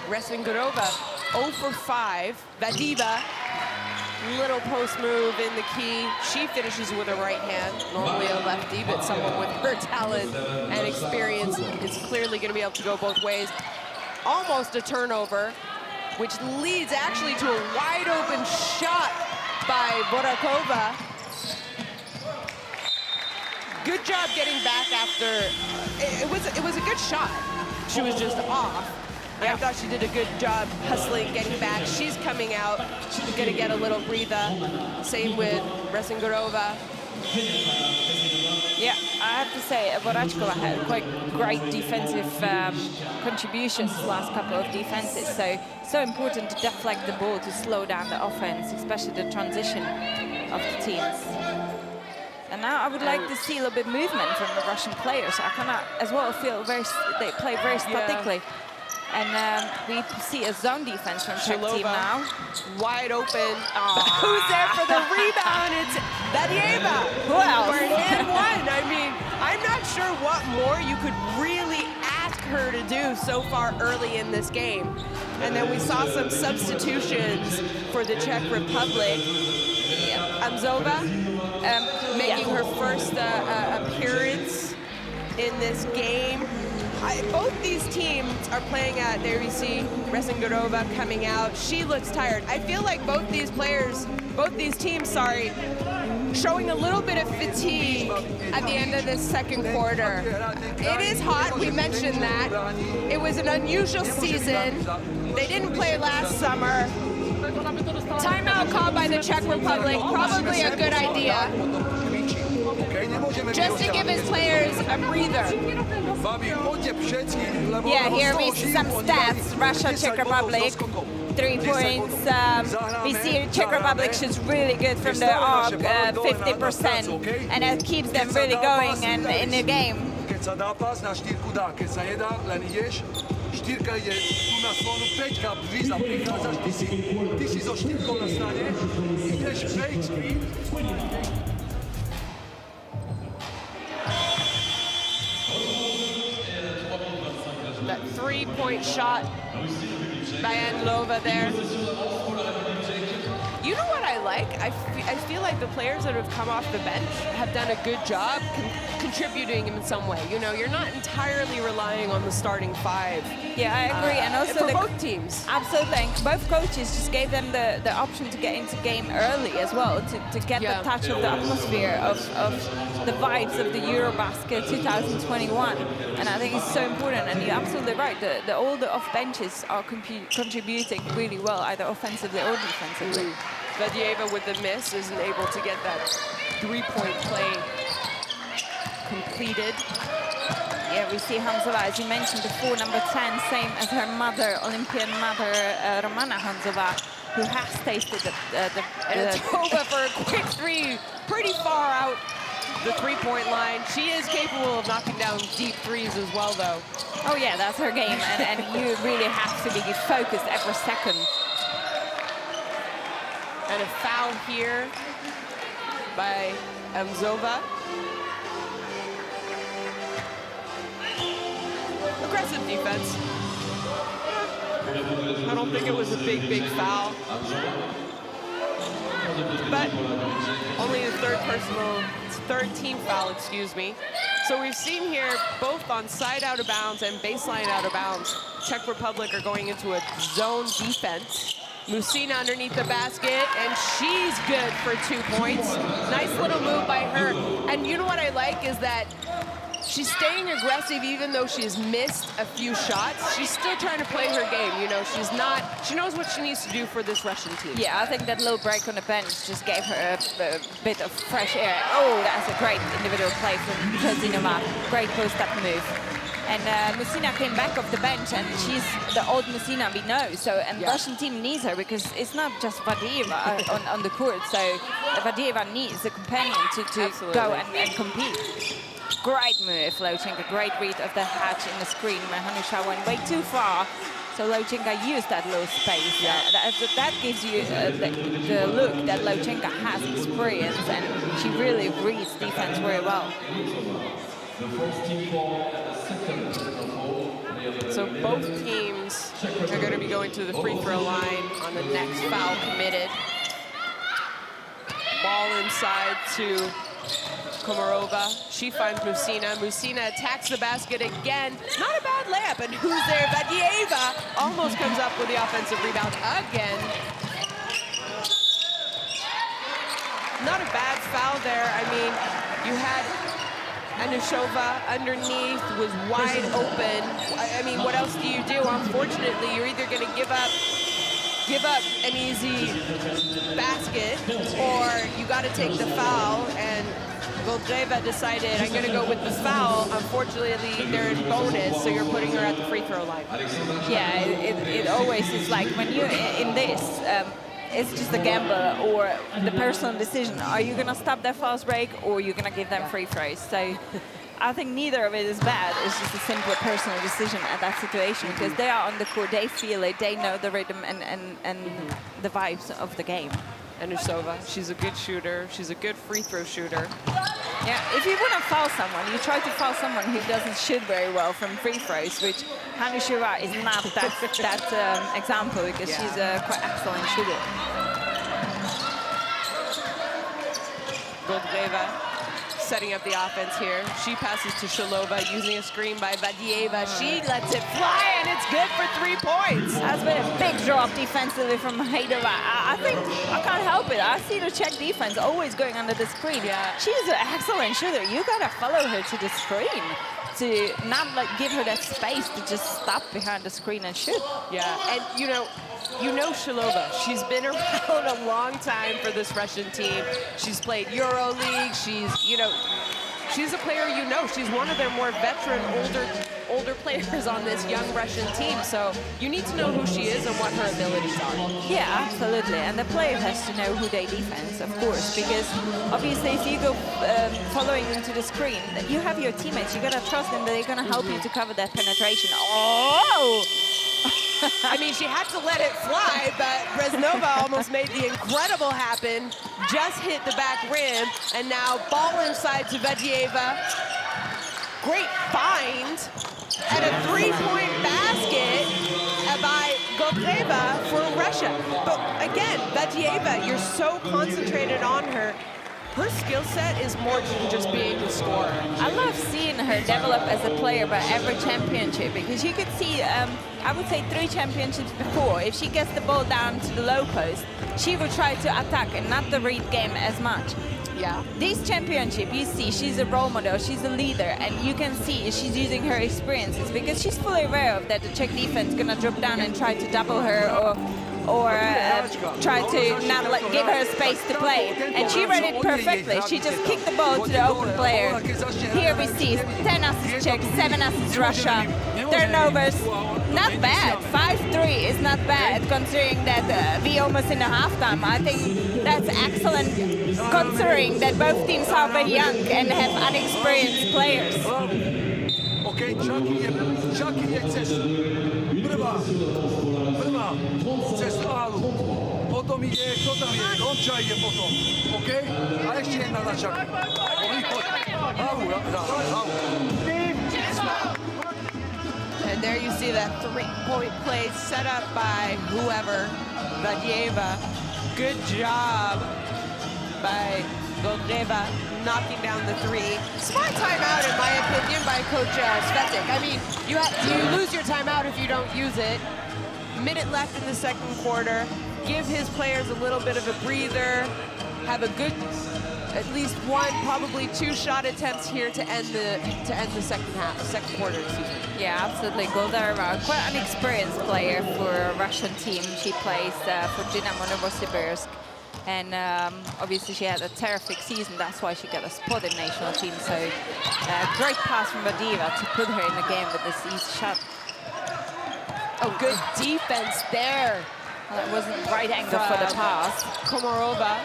Resingorova, 0 for 5. Vadieva, little post move in the key. She finishes with her right hand. Normally a lefty, but someone with her talent and experience is clearly going to be able to go both ways. Almost a turnover, which leads actually to a wide open shot by Borakova. Good job getting back after. It was a good shot. She was just off. I thought she did a good job hustling, getting back. She's coming out. She's gonna get a little breather. Same with Resingorova. Yeah, I have to say, Vorachkova had quite great defensive contributions the last couple of defenses. So important to deflect the ball, to slow down the offense, especially the transition of the teams. And now I would like to see a little bit movement from the Russian players. I kind of, as well, feel they play very statically. And we see a zone defense from Czech team now. Wide open. Who's there for the rebound? It's Vadieva. Who else? For an and 1. I mean, I'm not sure what more you could really ask her to do so far early in this game. And then we saw some substitutions for the Czech Republic. Amzova. making her first appearance in this game. Both these teams are playing at, there you see Resengorova coming out. She looks tired. I feel like both these teams, showing a little bit of fatigue at the end of this second quarter. It is hot, we mentioned that. It was an unusual season. They didn't play last summer. Timeout called by the Czech Republic, probably a good idea. Just to give his players a breather. Yeah, here we see some stats. Russia, Czech Republic, 3 points. We see Czech Republic shoots really good from the arc, 50%, and that keeps them really going and in the game. Štyrka je tu na slonu, 5-ka víza prichádzaš, ty si so štyrkou na strane, ideš fake screen. That 3-point shot by Andlova there. You know what I like? I feel like the players that have come off the bench have done a good job contributing in some way. You know, you're not entirely relying on the starting 5. Yeah, I agree. And also for both teams. Absolutely. And both coaches just gave them the option to get into game early as well, to get the touch of the atmosphere of the vibes of the EuroBasket 2021. And I think it's so important. And you're absolutely right. All the off benches are contributing really well, either offensively or defensively. Vadieva with the miss isn't able to get that 3-point play completed. Yeah, we see Hanzova, as you mentioned before, number 10, same as her mother, Olympian mother, Romana Hanzova, who has tasted and it's over for a quick 3, pretty far out the 3-point line. She is capable of knocking down deep 3s as well, though. Oh yeah, that's her game, and you really have to be focused every second. And a foul here by Mzova. Aggressive defense. I don't think it was a big foul. But only the third team foul, excuse me. So we've seen here both on side out of bounds and baseline out of bounds, Czech Republic are going into a zone defense. Musina underneath the basket, and she's good for 2 points. Nice little move by her. And you know what I like is that she's staying aggressive even though she's missed a few shots. She's still trying to play her game, you know. She knows what she needs to do for this Russian team. Yeah, I think that little break on the bench just gave her a bit of fresh air. Oh, that's a great individual play from Kozinova. Great post-up move. And Musina came back off the bench, and she's the old Musina we know. So, and yeah. Russian team needs her because it's not just Vadieva on the court. So Vadieva needs a companion to go and compete. Great move, Lowchenko. Great read of the hatch in the screen. Hanusha went way too far. So Lowchenko used that little space. Yeah. That gives you the look that Lowchenko has experience, and she really reads defense very well. So both teams are going to be going to the free throw line on the next foul committed. Ball inside to Komarova. She finds Musina. Musina attacks the basket again. Not a bad layup. And who's there? Vadieva almost comes up with the offensive rebound again. Not a bad foul there. I mean, you had Anushova underneath, was wide open. I mean, what else do you do? Unfortunately, you're either going to give up an easy basket, or you got to take the foul. And Goldreva decided, I'm going to go with the foul. Unfortunately, they're in bonus, so you're putting her at the free throw line. Yeah, it always is like when you're in this. It's just a gamble or the personal decision. Are you going to stop their fast break, or are you going to give them free throws? So I think neither of it is bad. It's just a simple personal decision at that situation, because they are on the court, they feel it, they know the rhythm and the vibes of the game. Anusova, she's a good shooter. She's a good free throw shooter. Yeah, if you want to foul someone, you try to foul someone who doesn't shoot very well from free throws, which Hanusova is not that example, because she's a quite excellent shooter. Goldreva setting up the offense here. She passes to Shalova using a screen by Vadieva. She lets it fly, and it's good for 3 points. That's been a big drop defensively from Hajdova. I think I can't help it. I see the Czech defense always going under the screen. Yeah. She's an excellent shooter. You gotta follow her to the screen to not like give her that space to just stop behind the screen and shoot. Yeah, and you know Shalova. She's been around a long time for this Russian team. She's played EuroLeague. She's a player you know. She's one of their more veteran, older players on this young Russian team. So you need to know who she is and what her abilities are. Yeah, absolutely. And the player has to know who they defense, of course, because obviously if you go following into the screen, you have your teammates. You gotta trust them that they're gonna help you to cover that penetration. Oh! I mean, she had to let it fly, but Breznova almost made the incredible happen. Just hit the back rim, and now ball inside to Vadieva. Great find, and a 3-point basket by Godreva for Russia. But again, Vadieva, you're so concentrated on her. Her skill set is more than just being a scorer. I love seeing her develop as a player by every championship, because you could see, I would say 3 championships before, if she gets the ball down to the low post, she will try to attack and not the read game as much. Yeah. This championship, you see, she's a role model, she's a leader, and you can see she's using her experiences because she's fully aware of that the Czech defense is gonna drop down and try to double her or try to not give her space to play. And she read it perfectly. She just kicked the ball to the open player. Here we see 10 assists Czech, 7 assists Russia. Turnovers, not bad. 5-3 is not bad considering that we almost in the halftime. I think that's excellent considering that both teams are very young and have unexperienced players. OK, čak je cez prvá cez álu. Potom ide, kto tam je? Ronča ide potom. OK? A ešte jedna na Čaky. Hlavu. And there you see that 3-point play set up by whoever, Vadieva. Good job by Godreva knocking down the 3. Smart timeout, in my opinion, by Coach Svetic. I mean, you lose your timeout if you don't use it. Minute left in the second quarter. Give his players a little bit of a breather. Have a good, at least 1, probably 2 shot attempts here to end the second quarter. Excuse me. Yeah, absolutely. Goldarova, quite an experienced player for a Russian team. She plays for Dynamo Novosibirsk. And obviously she had a terrific season, that's why she got a spot in national team. So great pass from Vadieva to put her in the game with this easy shot. Oh, good defense there. Well, that wasn't the right angle for the pass. Komarova.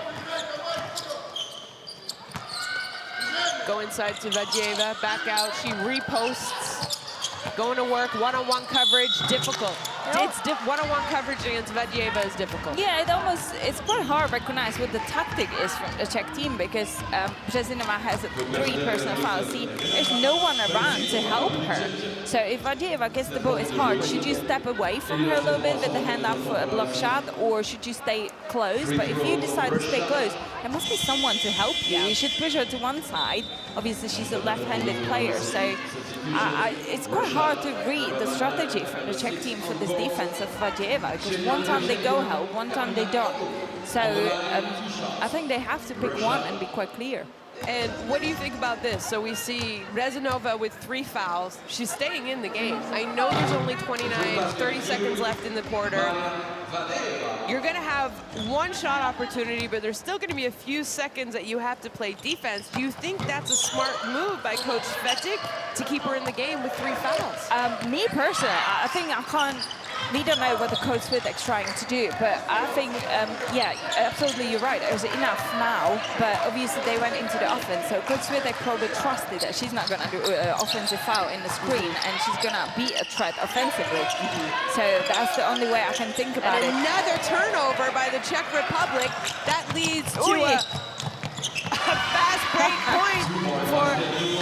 Go inside to Vadieva, back out, she reposts. Going to work, one-on-one coverage, difficult. It's one-on-one coverage against Vadieva is difficult. Yeah, it's quite hard to recognize what the tactic is from the Czech team because Březinova has a 3 personal fouls. See, there's no one around to help her. So if Vadieva gets the ball, it's hard. Should you step away from her a little bit with the hand up for a block shot, or should you stay close? But if you decide to stay close, there must be someone to help you. You should push her to one side. Obviously, she's a left-handed player, so it's quite hard to read the strategy from the Czech team for this defense of Vadieva, because one time they go help, one time they don't. So I think they have to pick one and be quite clear. And what do you think about this? So we see Rezanova with 3 fouls. She's staying in the game. I know there's only 30 seconds left in the quarter. You're going to have 1 shot opportunity, but there's still going to be a few seconds that you have to play defense. Do you think that's a smart move by Coach Svetic to keep her in the game with 3 fouls? Me personally, I think we don't know what the Coach Svetic's trying to do, but I think, yeah, absolutely, you're right. There's enough now, but obviously they went into the offense, so Coach Svetic probably trusted that she's not going to do an offensive foul in the screen, and she's going to be a threat offensively. So that's the only way I can think about it. Another turnover by the Czech Republic. That leads to a fast break point for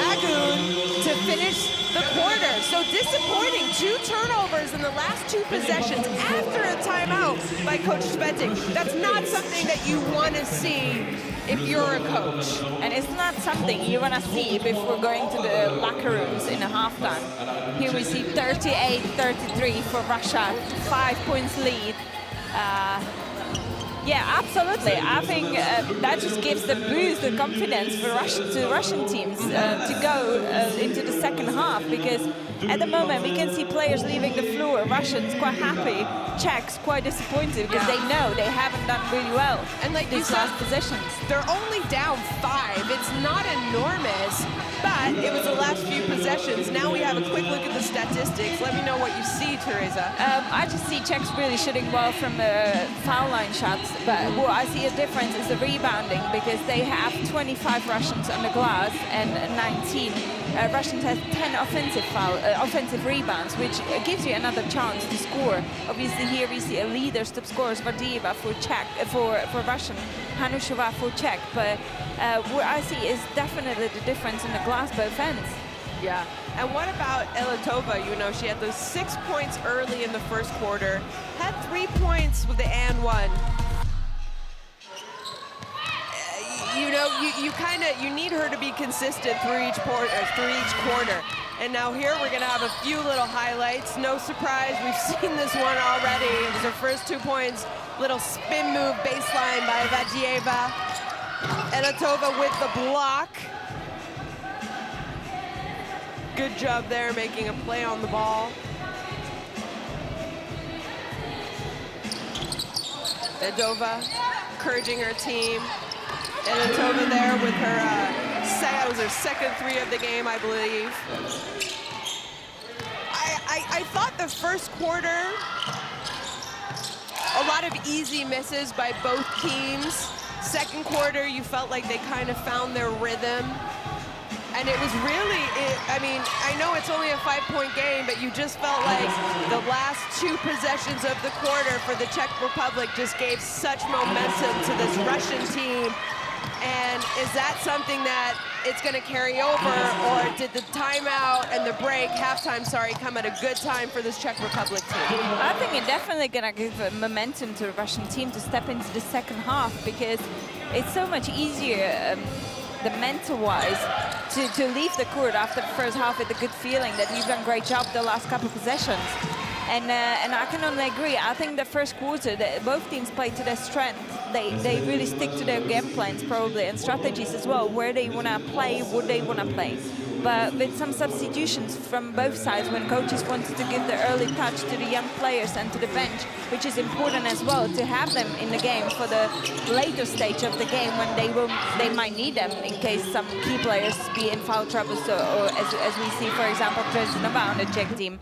Agun to finish the quarter. So disappointing, 2 turnovers in the last 2 possessions after a timeout by Coach Spenting. That's not something that you want to see if you're a coach. And it's not something you want to see before going to the locker rooms in a halftime. Here we see 38-33 for Russia, 5 points lead. Yeah, absolutely. I think that just gives the boost, the confidence for Russian teams to go into the second half, because at the moment we can see players leaving the floor. Russians quite happy, Czechs quite disappointed because they know they haven't done really well and like these last possessions. They're only down 5. It's not enormous, but it was the last few possessions. Now we have a quick look at the statistics. Let me know what you see, Teresa. I just see Czechs really shooting well from the foul line shots, but what I see a difference is the rebounding, because they have 25 Russians on the glass and 19. Russians has 10 offensive rebounds, which gives you another chance to score. Obviously here we see a leader, top scorers, Vardieva for Czech, for Russian, Hanushova for Czech, but what I see is definitely the difference in the glass both ends. Yeah, and what about Eletova? You know, she had those 6 points early in the first quarter, had 3 points with the and one. You know, you need her to be consistent through each quarter. And now here we're gonna have a few little highlights. No surprise, we've seen this one already. It was her first 2 points. Little spin move baseline by Vardieva. Eletova with the block. Good job there, making a play on the ball. Eletova encouraging her team. Eletova there with her, that was her second 3 of the game, I believe. I thought the first quarter, a lot of easy misses by both teams. Second quarter, you felt like they kind of found their rhythm. And it was really, I mean, I know it's only a 5-point game, but you just felt like the last 2 possessions of the quarter for the Czech Republic just gave such momentum to this Russian team. And is that something that it's going to carry over, or did the timeout and the break, halftime, sorry, come at a good time for this Czech Republic team? I think it's definitely going to give momentum to the Russian team to step into the second half, because it's so much easier, the mental-wise, to leave the court after the first half with a good feeling that you've done a great job the last couple of possessions. And I can only agree. I think the first quarter, both teams played to their strength. They really stick to their game plans probably, and strategies as well, where they want to play, what they want to play. But with some substitutions from both sides, when coaches wanted to give the early touch to the young players and to the bench, which is important as well, to have them in the game for the later stage of the game when they might need them in case some key players be in foul trouble, or as we see, for example, Krasnova on the Czech team.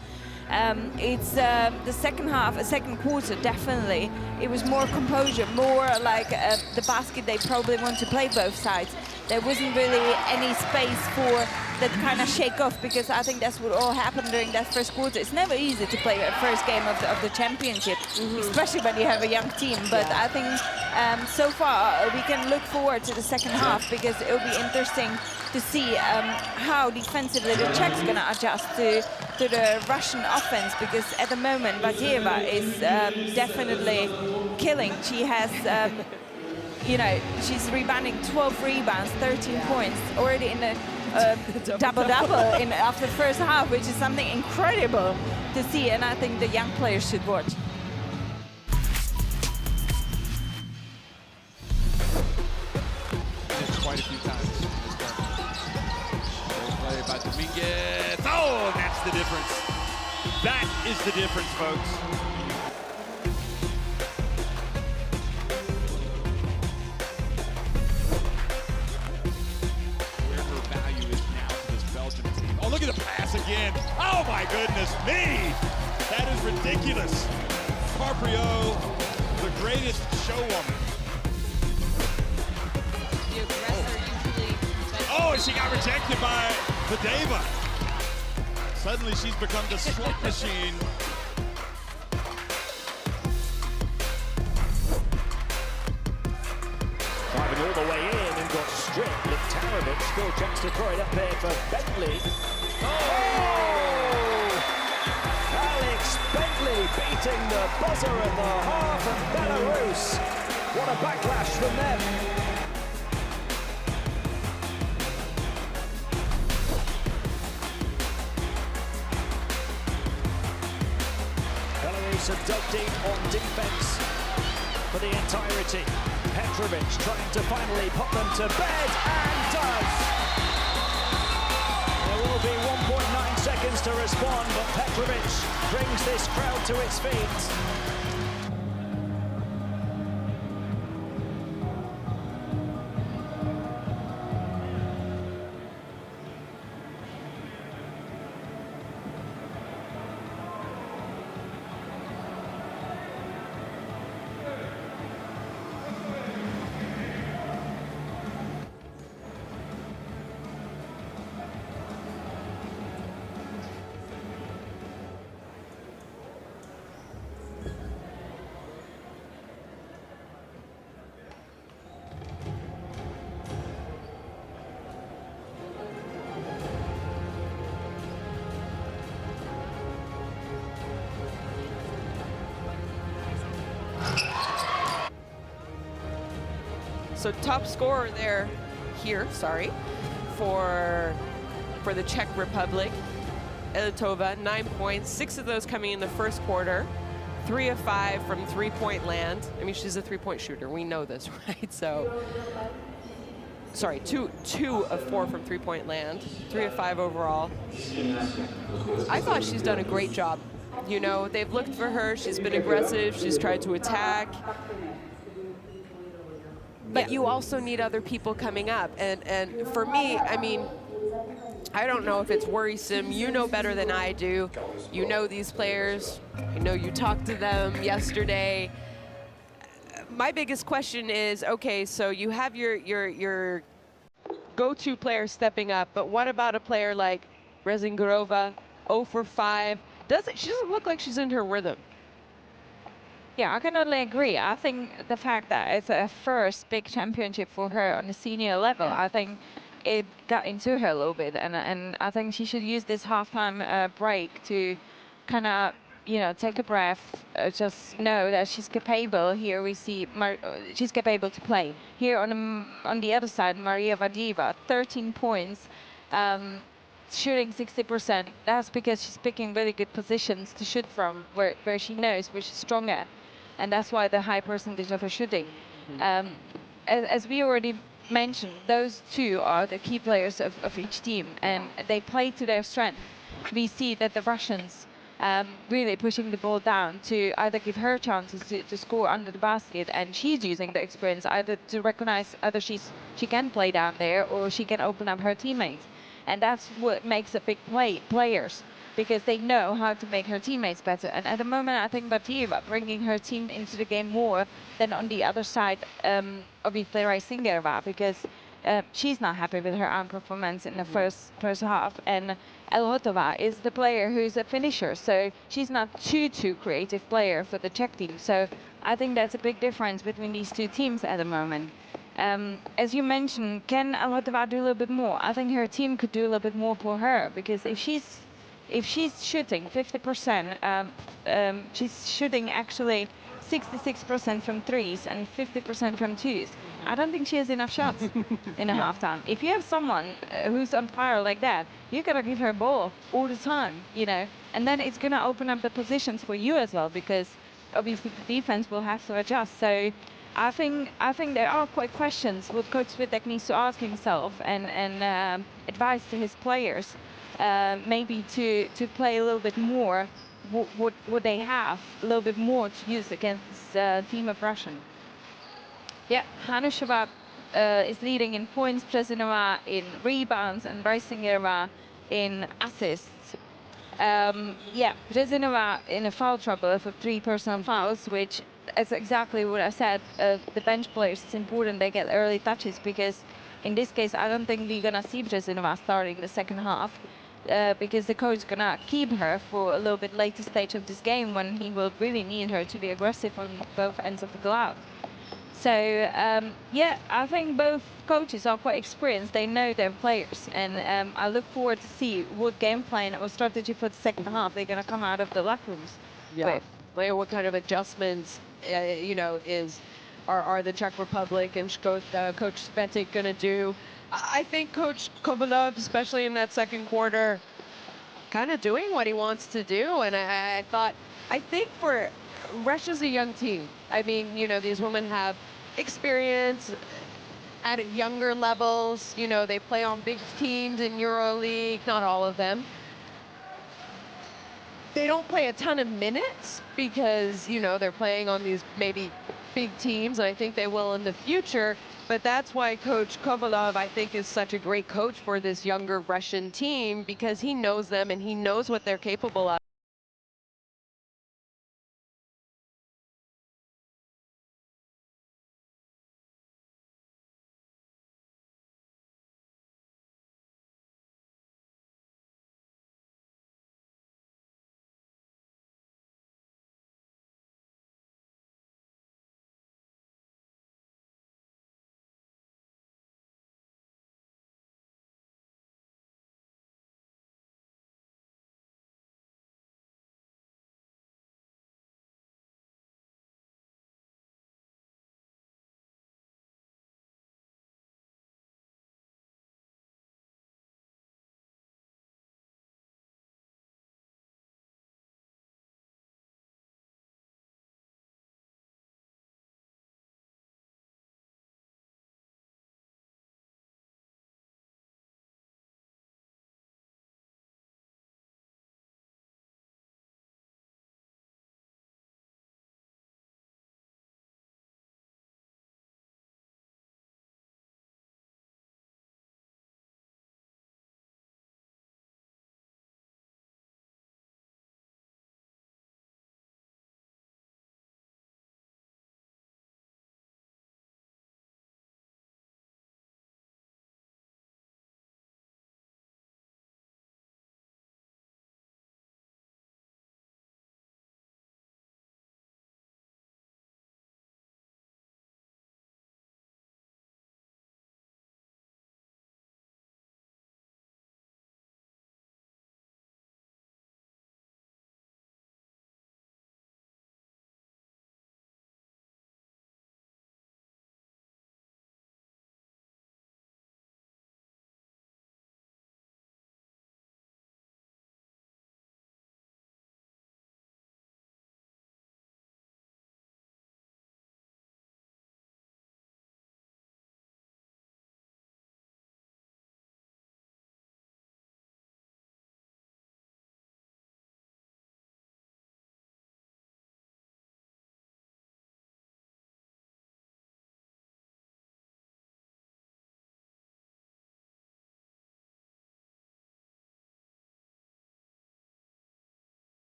It's the second quarter, definitely. It was more composure, more like the basket they probably want to play both sides. There wasn't really any space for that kind of shake-off, because I think that's what all happened during that first quarter. It's never easy to play a first game of the championship, especially when you have a young team. But I think so far we can look forward to the second half, because it'll be interesting to see how defensively the Czechs going to adjust to the Russian offense, because at the moment Vardieva is definitely killing. She has, you know, she's rebounding 12 rebounds, 13 points, already in the double-double after the first half, which is something incredible to see, and I think the young players should watch. Quite a few times. Play by Dominguez. Oh, that's the difference. That is the difference, folks. Where her value is now to this Belgian team. Oh, look at the pass again. Oh, my goodness me. That is ridiculous. Carprio, the greatest showwoman. Oh, and she got rejected by Vardieva. Suddenly she's become the slot machine. Driving all the way in and got stripped, but Tarovich still chance to throw it up there for Bentley. Oh! Alex Bentley beating the buzzer at the half, and backlash from them. Belarus have dug deep on defense for the entirety. Petrovic trying to finally put them to bed, and does. There will be 1.9 seconds to respond, but Petrovic brings this crowd to its feet. So top scorer for the Czech Republic, Elitova, 9 points, 6 of those coming in the first quarter, 3 of 5 from three-point land. I mean, she's a three-point shooter. We know this, right? So, sorry, two of 4 from three-point land, 3 of 5 overall. I thought she's done a great job. You know, they've looked for her. She's been aggressive. She's tried to attack. But you also need other people coming up. And for me, I mean, I don't know if it's worrisome. You know better than I do. You know these players. I know you talked to them yesterday. My biggest question is, okay, so you have your go-to player stepping up, but what about a player like Rezingurova, 0 for 5? She doesn't look like she's in her rhythm. Yeah, I can only agree. I think the fact that it's a first big championship for her on the senior level, I think it got into her a little bit, and I think she should use this halftime break to kind of, you know, take a breath, just know that she's capable. Here we see she's capable to play. Here on the other side, Maria Vadiva, 13 points, shooting 60%. That's because she's picking really good positions to shoot from, where she knows where she's strong at. And that's why the high percentage of her shooting. As we already mentioned, those two are the key players of each team, and they play to their strength. We see that the Russians really pushing the ball down to either give her chances to score under the basket, and she's using the experience either to recognize either she can play down there or she can open up her teammates. And that's what makes a big players, because they know how to make her teammates better. And at the moment, I think Vadiva bringing her team into the game more than on the other side, obviously Rezingurova, because she's not happy with her own performance in the first half. And Elitova is the player who's a finisher, so she's not too creative player for the Czech team. So I think that's a big difference between these two teams at the moment. As you mentioned, can Elitova do a little bit more? I think her team could do a little bit more for her, because if she's shooting 50%, she's shooting actually 66% from threes and 50% from twos. I don't think she has enough shots in a halftime. If you have someone who's on fire like that, you gotta give her ball all the time, you know, and then it's gonna open up the positions for you as well, because obviously the defense will have to adjust. So I think there are quite questions what Coach Switek needs to ask himself and advise to his players, maybe to play a little bit more what they have, a little bit more to use against the team of Russian. Yeah, Hanusheva is leading in points, Březinová in rebounds, and Rezingurova in assists. Yeah, Březinová in a foul trouble for 3 personal fouls, which is exactly what I said. The bench players, it's important they get early touches, because in this case, I don't think we're gonna see Březinová starting the second half, because the coach is gonna keep her for a little bit later stage of this game, when he will really need her to be aggressive on both ends of the glove. So yeah, I think both coaches are quite experienced. They know their players, and I look forward to see what game plan or strategy for the second half they're gonna come out of the locker rooms with. Like what kind of adjustments, you know, are the Czech Republic and Coach Sventik going to do? I think Coach Kovalov, especially in that second quarter, kind of doing what he wants to do. And I think for Russia's a young team. I mean, you know, these women have experience at younger levels. You know, they play on big teams in EuroLeague, not all of them. They don't play a ton of minutes because, you know, they're playing on these maybe big teams, and I think they will in the future. But that's why Coach Kovalov, I think, is such a great coach for this younger Russian team, because he knows them and he knows what they're capable of.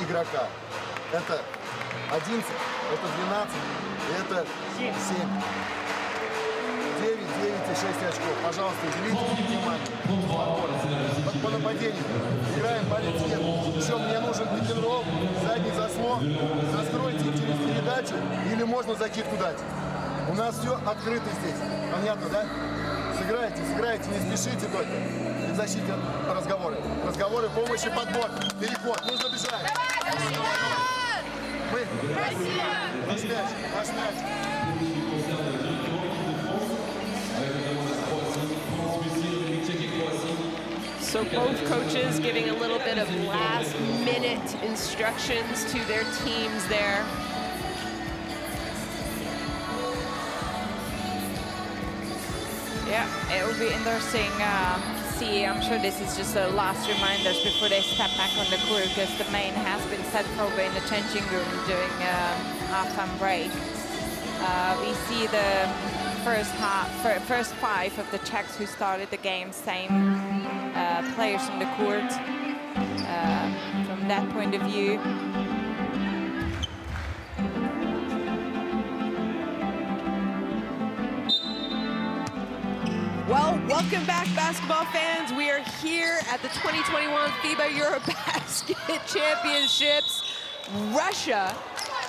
Игрока. Это 11, это 12, это 7. 9 и 6 очков. Пожалуйста, уделите внимание. По нападению. Играем по линии. Все, мне нужен пик-н-ролл, задний заслон. Застройте через передачу или можно закидку дать. У нас все открыто здесь. Понятно, да? Сыграйте, не спешите только. И в защите разговоры. Разговоры, помощи, подбор, переход. Нужно бежать. Мы. Наш мяч. So both coaches giving a little bit of last-minute instructions to their teams there. Yeah, it will be interesting see, I'm sure this is just the last reminders before they step back on the court, because the main has been set probably in the changing room during halftime break. We see the first five of the Czechs who started the game, same players on the court. From that point of view, Well, welcome back, basketball fans. We are here at the 2021 FIBA EuroBasket Championships. Russia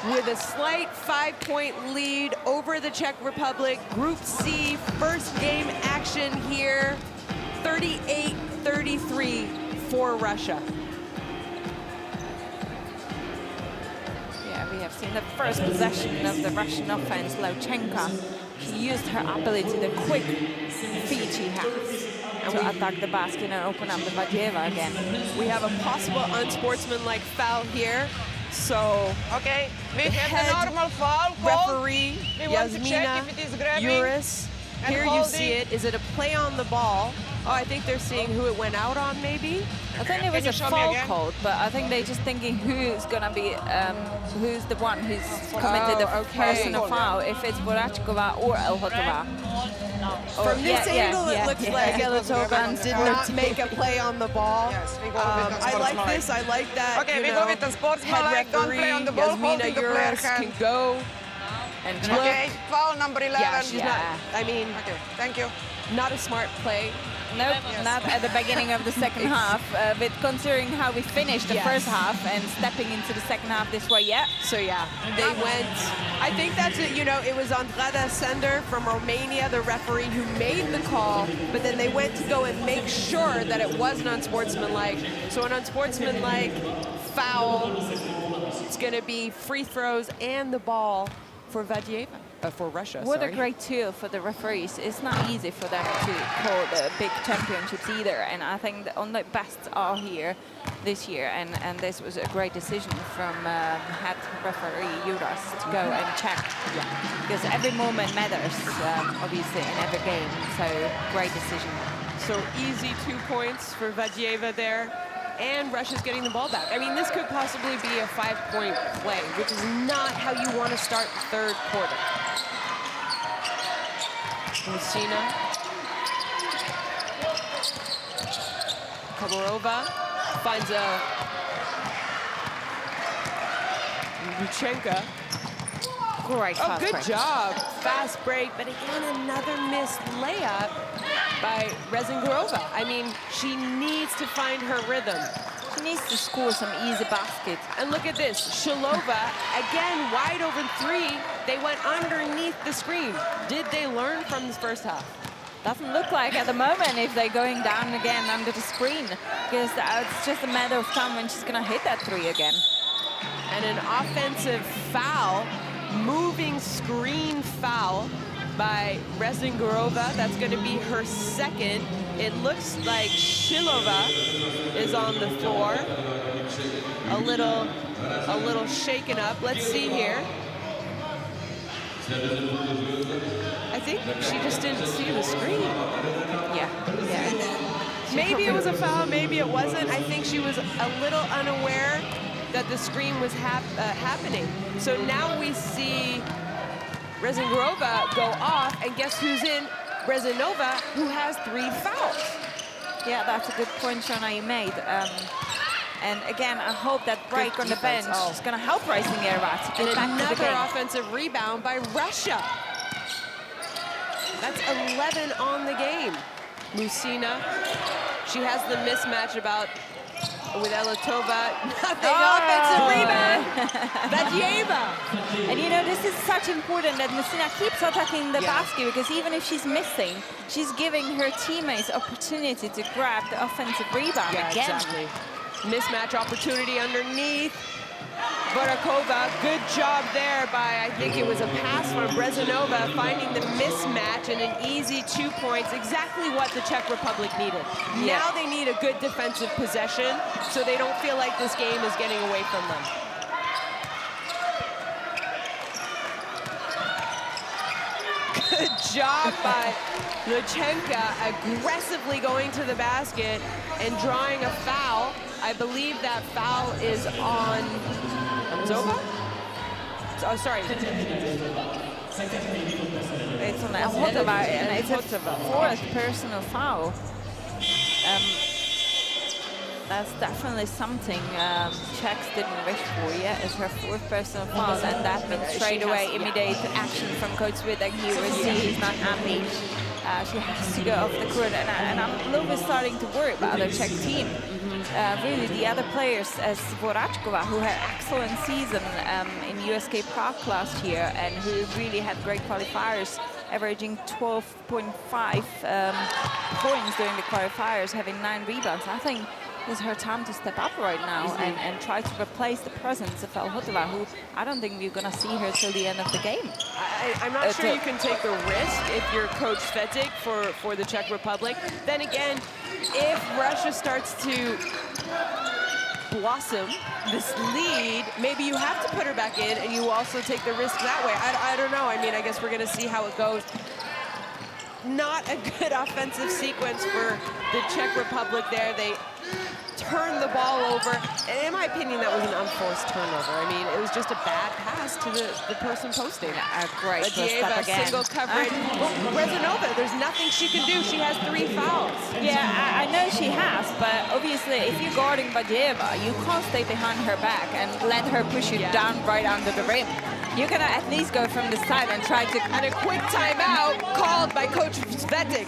with a slight 5-point lead over the Czech Republic. Group C, first game action here, 38-33 for Russia. yeah, we have seen the first possession of the Russian offense, Lauchenka. She used her ability, the quick feet she has, to attack the basket and open up the Vadyeva again. We have a possible unsportsmanlike foul here. So, Okay, we the have the normal foul call. referee We want to check Yasmina if it is grabbing Uris. and Here you holding. see it. Is it a play on the ball? Oh, I think they're seeing who it went out on, maybe. I think it was you a show me foul again? called, but I think they're just thinking who's gonna be, who's the one who's committed the okay. personal foul, if it's Vorachkova or Elhotova. From this angle, it looks like Elhotova did not make a play on the ball. Yes, we go with I like this. I like that. Okay, you we know, go with the sportsmanlike. head Don't referee play on the ball, Yasmina holding the player Uris hand. can go and look. Okay, foul number 11. Yeah, she's not. I mean, Okay, thank you. not a smart play. Nope, not at the beginning of the second half, but considering how we finished the Yes. first half and stepping into the second half this way, yeah. So yeah, they went. I think that's it. You know, it was Andrada Sender from Romania, the referee, who made the call, but then they went to go and make sure that it wasn't unsportsmanlike. So an unsportsmanlike foul. It's going to be free throws and the ball for Vadyeva. For Russia, What sorry. a great tool for the referees. It's not easy for them to call the big championships either, and I think the only best are here this year, and this was a great decision from head referee Juras to go and check, because every moment matters, obviously, in every game, so great decision. So easy 2 points for Vadyeva there. And Russia's getting the ball back. I mean, this could possibly be a 5-point play, which is not how you want to start the third quarter. Messina. Komarova finds a Luchenka. Great Oh, fast good break. job. Fast break, but again, another missed layup by Rezengorova. I mean, she needs to find her rhythm. She needs to score some easy baskets. And look at this, Shalova, again, wide open three. They went underneath the screen. Did they learn from this first half? Doesn't look like at the moment if they're going down again under the screen, because it's just a matter of time when she's gonna hit that three again. And an offensive foul, moving screen foul by Rezengorova. That's going to be her second. It looks like Shilova is on the floor. A little shaken up. Let's see here. I think she just didn't see the screen. Yeah. Maybe it was a foul, maybe it wasn't. I think she was a little unaware that the screen was happening. So now we see Rezengorova go off, and guess who's in? Rezanova, who has 3 fouls. Yeah, that's a good point, Shona, you made. And again, I hope that break on the bench is going to help Rezengorova to And get back to the another game. offensive rebound by Russia. That's 11 on the game. Musina, she has the mismatch with Elotova. Nothing, offensive rebound. Vadyeva. And you know, this is such important that Messina keeps attacking the basket, because even if she's missing, she's giving her teammates opportunity to grab the offensive rebound again. Exactly. Mismatch opportunity underneath. Vorakova, good job there by, I think it was a pass from Brezanova, finding the mismatch and an easy 2 points, exactly what the Czech Republic needed. Yeah. Now they need a good defensive possession so they don't feel like this game is getting away from them. Good job by Luchenka, aggressively going to the basket and drawing a foul. I believe that foul is on Zova? Oh, sorry. It's on Hotova, and it's a fourth personal foul. That's definitely something Czechs didn't wish for yet. It's her fourth personal foul, and that means straight away immediate action from Coach Switek. He will see he's not happy. She has to go off the court, and I'm a little bit starting to worry about the Czech team. Really, the other players, as Voračková, who had excellent season in USK Prague last year, and who really had great qualifiers, averaging 12.5 points during the qualifiers, having 9 rebounds. I think it's her time to step up right now and try to replace the presence of Hotova, who I don't think we're going to see her till the end of the game. I'm not sure you can take the risk if you're Coach Switek for the Czech Republic. Then again, if Russia starts to blossom this lead, maybe you have to put her back in and you also take the risk that way. I don't know. I mean, I guess we're going to see how it goes. Not a good offensive sequence for the Czech Republic there. They turned the ball over. And in my opinion, that was an unforced turnover. I mean, it was just a bad pass to the person posting. A great Badieva, single coverage. Well, Rezanova, there's nothing she can do. She has 3 fouls. Yeah, I know she has, but obviously if you're guarding Badieva, you can't stay behind her back and let her push you down right under the rim. You're gonna at least go from the side and try to... And a quick timeout called by Coach Switek.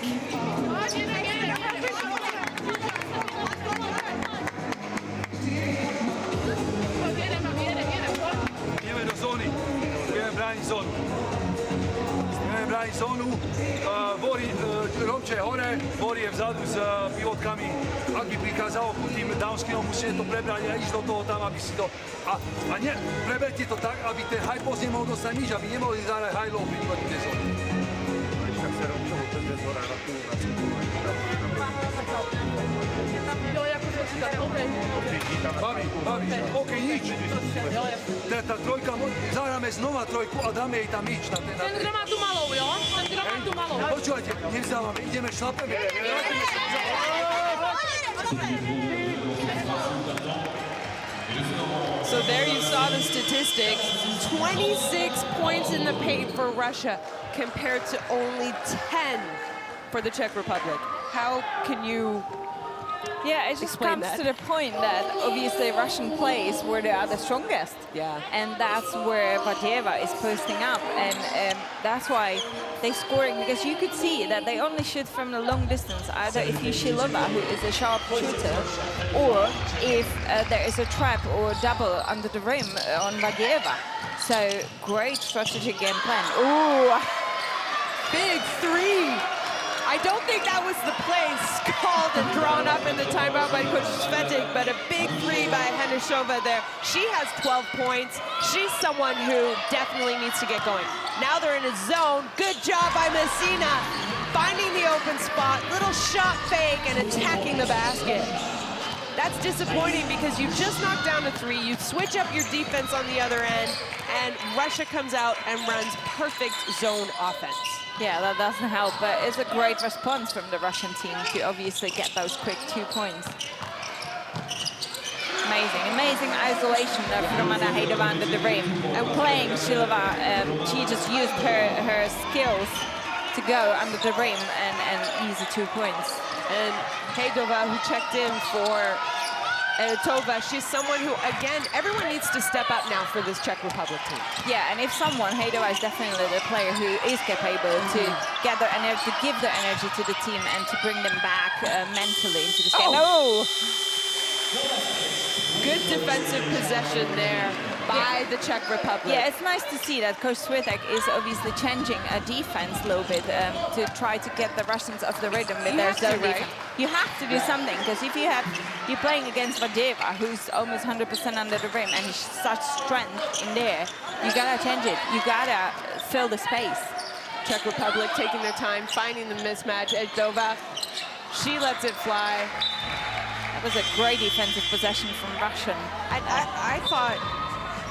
Ideme do zóny, ideme brániť zónu. Ideme brániť zónu, Romče je hore, Bori je vzadu s pivotkami. Ak by prikázalo ku tým downskillom, musíte to prebrať a ísť do toho tam, aby si to... A nie, preberte to tak, aby ten high post nemohol dostať nič, aby nemohli zahrať high low proti tej zóne. Baví, OK, nič. Tá trojka, zahráme znova trojku a dáme jej tam nič. Ten, kto má tú malou, jo? Ten, kto má tú malou. Počúvajte, nevzdávame, ideme, šlapeme. So there you saw the statistics. 26 points in the paint for Russia compared to only 10 for the Czech Republic. How can you Yeah, it just comes to the point that obviously Russian plays where they are the strongest. Yeah. And that's where Badieva is posting up. And that's why they're scoring, because you could see that they only shoot from the long distance, either if you Shilova, who is a sharp shooter, or if there is a trap or double under the rim on Badieva. So great strategic game plan. Ooh, big 3. I don't think that was the play called and drawn up in the timeout by Coach Switek, but a big 3 by Henishova there. She has 12 points. She's someone who definitely needs to get going. Now they're in a zone. Good job by Messina, finding the open spot, little shot fake, and attacking the basket. That's disappointing because you just knocked down a 3, you switch up your defense on the other end, and Russia comes out and runs perfect zone offense. yeah, that doesn't help, but it's a great response from the Russian team to obviously get those quick 2 points. Amazing, amazing isolation from Anna Haidova under the rim. And playing Shilova, she just used her skills to go under the rim and easy 2 points. And Haidova, who checked in for Tova, she's someone who, again, everyone needs to step up now for this Czech Republic team. Yeah, and if someone, Haidova is definitely the player who is capable to get their energy, to give their energy to the team and to bring them back mentally into this game. Oh! Good defensive possession there by the Czech Republic. Yeah, it's nice to see that Coach Switek is obviously changing a defense a little bit to try to get the Russians off the rhythm with their zone defense. You have to do something, because if you're playing against Badieva, who's almost 100% under the rim, and such strength in there, you gotta change it. You gotta fill the space. Czech Republic taking their time, finding the mismatch. Edova, she lets it fly. That was a great defensive possession from Russian. I thought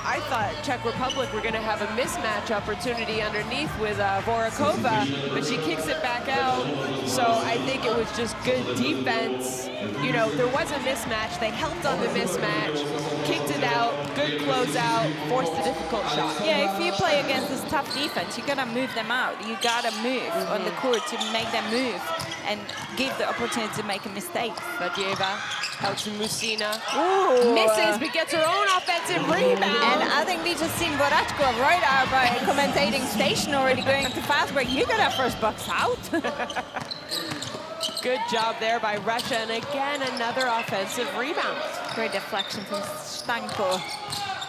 I thought Czech Republic were going to have a mismatch opportunity underneath with Vorakova, but she kicks it back out. So I think it was just good defense. You know, there was a mismatch. They helped on the mismatch, kicked it out, good closeout, forced a difficult shot. Yeah, if you play against this tough defense, you gotta move them out. You gotta move on the court to make them move and give the opportunity to make a mistake. Vadieva out to Musina. Ooh. Misses, but gets her own offensive rebound. And I think we just seen Voracekova right out by commentating station already going to fast break. You got our first box out. Good job there by Russia, and again, another offensive rebound. Great deflection from Stanko.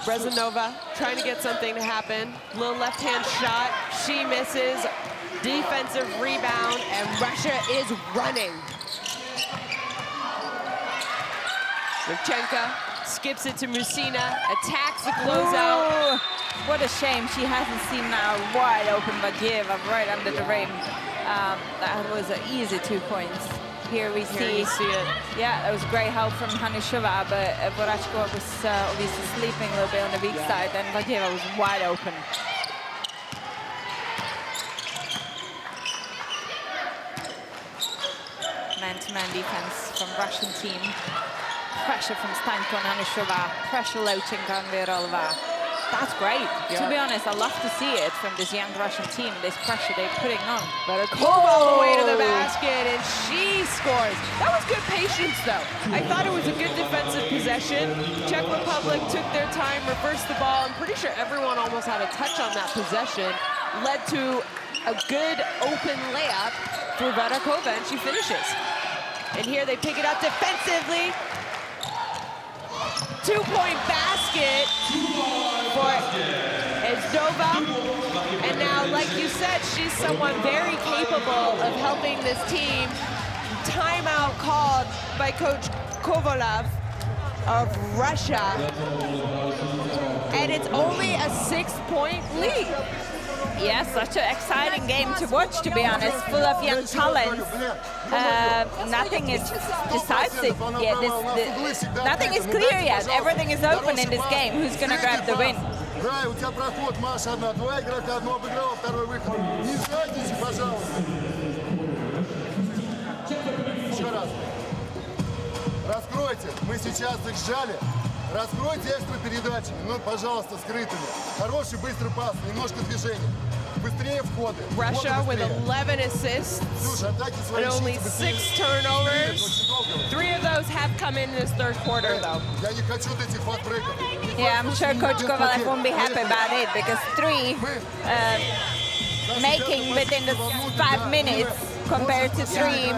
Rezanova trying to get something to happen. Little left-hand shot, she misses. Defensive rebound, and Russia is running. Rivchenka skips it to Musina, attacks the closeout. Ooh, what a shame she hasn't seen now wide open Vadieva right under the rim. That was an easy 2 points. Here we see it. Yeah, that was great help from Hanushova, but Voracekova was obviously sleeping a little bit on the weak side, and Vadieva was wide open. Man-to-man defense from Russian team. Pressure from Stanko and Hanushova. Pressure Lochenko and Virolova. That's great. Yeah. To be honest, I love to see it from this young Russian team, this pressure they're putting on. Verakova all the way to the basket, and she scores. That was good patience, though. I thought it was a good defensive possession. Czech Republic took their time, reversed the ball. I'm pretty sure everyone almost had a touch on that possession. Led to a good open layup for Verakova, and she finishes. And here they pick it up defensively. 2-point basket for Ezdova. And now, like you said, she's someone very capable of helping this team. Timeout called by Coach Kovalov of Russia. And it's only a 6-point lead. Yeah, such an exciting game to watch, to be honest, full of young talents. Nothing is decisive yet. Nothing is clear yet. Everything is open in this game. Who's going to grab the win? У тебя проход, Маша, одна, два игрока, одно обыграло, второй выход. Не сдайтесь, пожалуйста. Еще раз. Раскройте. Мы сейчас их сжали. Раскройте экстра передачами. Ну, пожалуйста, скрытыми. Хороший быстрый пас, немножко движения. Быстрее входы. Russia with 11 assists and only 6 turnovers. 3 of those have come in this third quarter, though. Я не хочу этих фастбрейков. Yeah, I'm sure Coach Kovalev won't be happy about it, because 3 making within the 5 minutes compared to 3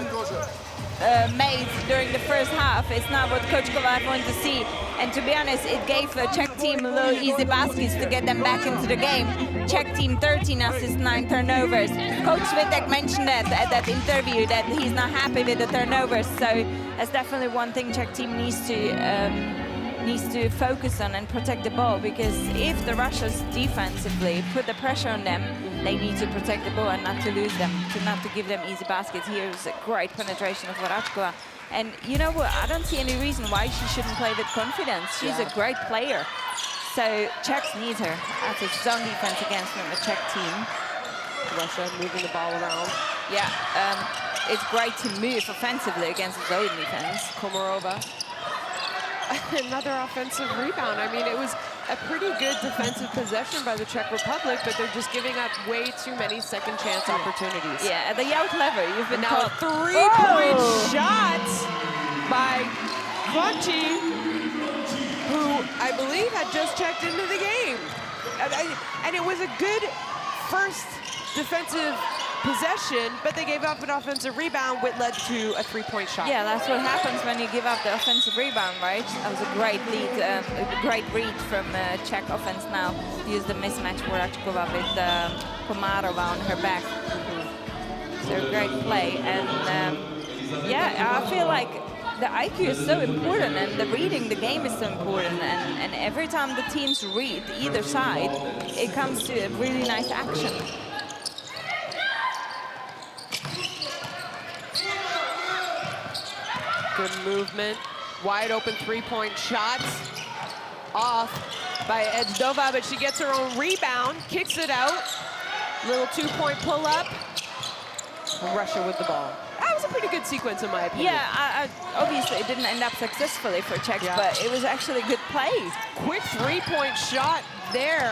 made during the first half is not what Coach Kovalev wanted to see. And to be honest, it gave the Czech team a little easy baskets to get them back into the game. Czech team 13 assists, 9 turnovers. Coach Svitek mentioned that at that interview, that he's not happy with the turnovers. So that's definitely one thing Czech team needs to focus on and protect the ball, because if the Russians defensively put the pressure on them, they need to protect the ball and not to lose them, not to give them easy baskets. Here's a great penetration of Voracekova. And you know what, I don't see any reason why she shouldn't play with confidence. She's a great player. So Czechs need her. That's a zone defense against from the Czech team. Russia moving the ball around. Yeah, it's great to move offensively against the zone defense. Komarova. Another offensive rebound. I mean, it was a pretty good defensive possession by the Czech Republic, but they're just giving up way too many second chance opportunities. Yeah, at the youth level, you've been now taught. 3-point shots by Kvachi, who I believe had just checked into the game. And it was a good first defensive possession, but they gave up an offensive rebound, which led to a 3-point shot. Yeah, that's what happens when you give up the offensive rebound, right? That was a great lead, a great read from Czech offense now. Use the mismatch Voracekova with Komarova on her back. So great play, and yeah, I feel like the IQ is so important, and the reading the game is so important, and every time the teams read either side, it comes to a really nice action. Good movement, wide open 3-point shots, off by Ejdova, but she gets her own rebound, kicks it out. Little two-point pull-up. Russia with the ball. That was a pretty good sequence, in my opinion. Yeah, obviously it didn't end up successfully for Czechs, but it was actually a good play. Quick three-point shot there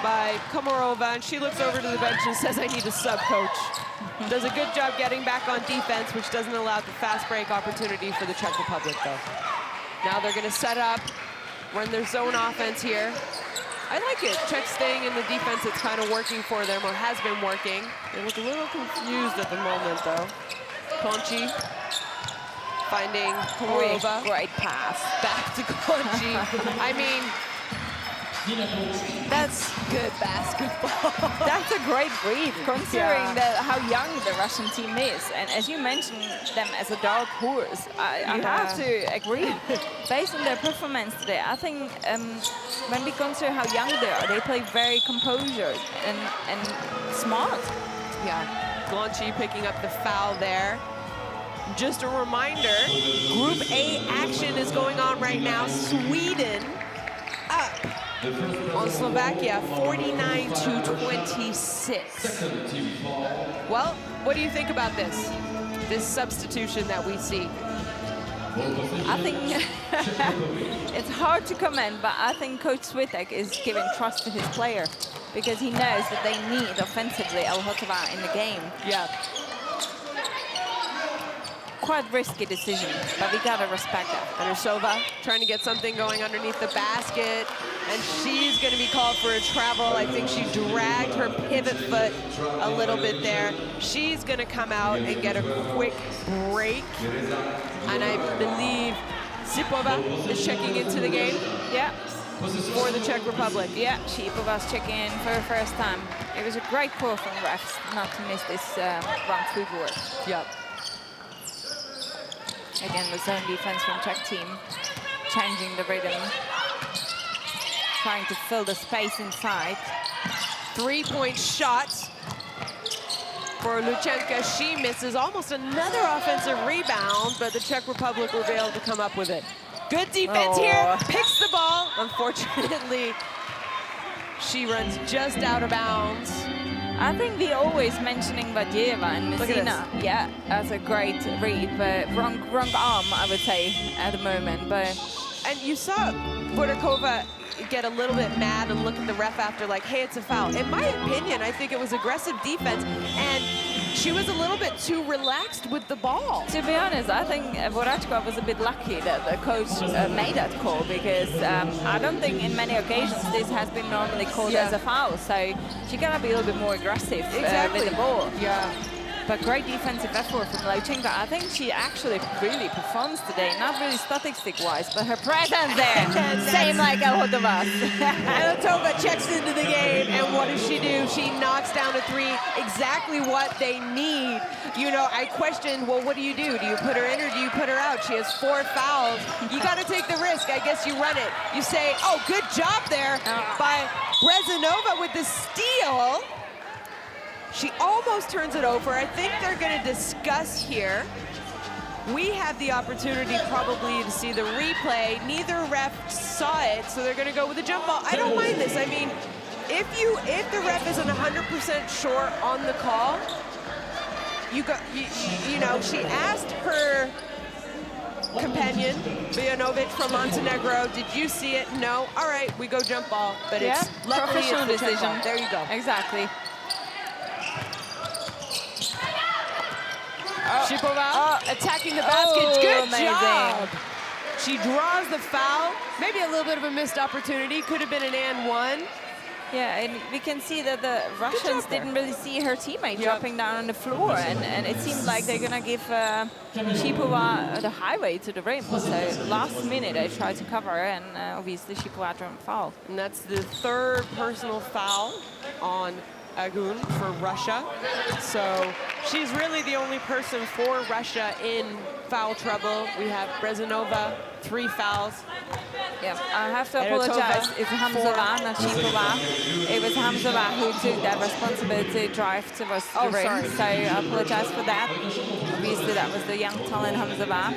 by Komorova, and she looks over to the bench and says, I need a sub, coach. Does a good job getting back on defense, which doesn't allow the fast break opportunity for the Czech Republic, though. Now they're going to set up, run their zone offense here. I like it. Czech staying in the defense. It's kind of working for them, or has been working. They look a little confused at the moment, though. Konchi finding Komorova. Great pass. Back to Konchi. I mean, that's good basketball. That's a great read, considering how young the Russian team is. And as you mentioned them as a dark horse, I have to agree. Based on their performance today, I think when we consider how young they play very composed and smart. Yeah, Glonchi picking up the foul there. Just a reminder, Group A action is going on right now. Sweden up on Slovakia, 49-26. Well, what do you think about this substitution that we see? I think it's hard to comment, but I think Coach Switek is giving trust to his player because he knows that they need offensively Alhotova in the game. Yeah. Quite risky decision, but we gotta respect that. Anusova trying to get something going underneath the basket, and she's going to be called for a travel. I think she dragged her pivot foot a little bit there. She's going to come out and get a quick break, and I believe Zipova is checking into the game. Yeah. For the Czech Republic. Yeah, Shipova's checking in for the first time. It was a great call from the refs not to miss this round three board. Yep. Again, the zone defense from Czech team, changing the rhythm, trying to fill the space inside. Three-point shot for Luchenka. She misses. Almost another offensive rebound, but the Czech Republic will be able to come up with it. Good defense here, picks the ball. Unfortunately, she runs just out of bounds. I think we always mentioning Vadieva and Messina. Yeah, that's a great read, but wrong arm, I would say, at the moment. But and you saw Vodakova get a little bit mad and look at the ref after, like, hey, it's a foul. In my opinion, I think it was aggressive defense, and she was a little bit too relaxed with the ball. To be honest, I think Vorachkova was a bit lucky that the coach made that call, because I don't think in many occasions this has been normally called as a foul. So she gotta be a little bit more aggressive with the ball. Yeah. But great defensive effort from Luchenka. I think she actually really performs today. Not really statistic-wise, but her presence there. Same like Alhotova. Alhotova checks into the game, and what does she do? She knocks down a three, exactly what they need. You know, I questioned, well, what do? Do you put her in or do you put her out? She has 4 fouls. You got to take the risk. I guess you run it. You say, oh, good job there by Brezanova with the steal. She almost turns it over. I think they're going to discuss here. We have the opportunity probably to see the replay. Neither ref saw it, so they're going to go with a jump ball. I don't mind this. I mean, if the ref isn't 100% sure on the call, you know, she asked her companion, Vijanovic from Montenegro, did you see it? No. All right, we go jump ball. But it's luckily professional it's the decision. There you go. Exactly. Shipova attacking the basket. Good amazing job. She draws the foul. Maybe a little bit of a missed opportunity. Could have been an and one. Yeah, and we can see that the Russians didn't really see her teammate dropping down on the floor, and it seemed like they're gonna give Shipova the highway to the rim. So last minute they tried to cover, and obviously Shipova dropped foul. And that's the 3rd personal foul on Agun for Russia. So she's really the only person for Russia in foul trouble. We have Brezanova, 3 fouls. Yeah, I have to apologize. It's Hamzova, not Shipova. It was Hamzova who took that responsibility to drive towards the rim. Sorry. So I apologize for that. Obviously, that was the young talent Hamzova.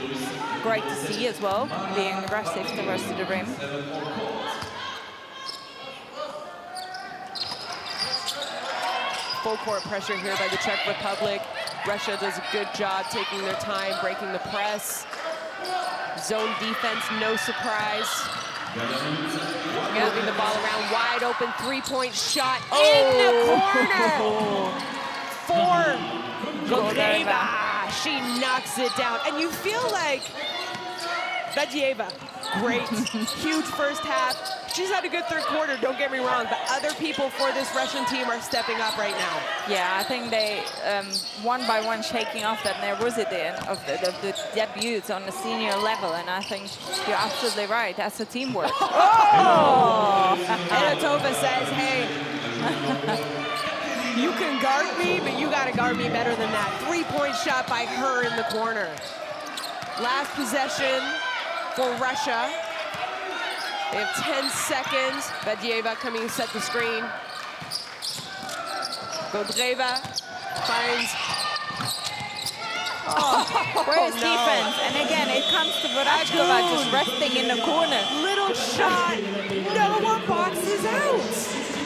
Great to see as well, being aggressive towards the rim. full court pressure here by the Czech Republic. Russia does a good job taking their time, breaking the press. Zone defense, no surprise. Moving the ball around, wide open three-point shot in the corner for Goldeva. She knocks it down, and you feel like Vadeeva, great, huge first half. She's had a good third quarter, don't get me wrong, but other people for this Russian team are stepping up right now. Yeah, I think they, one by one, shaking off that nervosity of the debuts on the senior level, and I think you're absolutely right. That's a teamwork. Oh! Anatova says, hey, you can guard me, but you got to guard me better than that. Three-point shot by her in the corner. Last possession for Russia. They have 10 seconds. Vadeeva coming to set the screen. Goldeva finds. Where's defense? And again, it comes to Vorachkova just resting in the corner. Little shot. No one boxes out.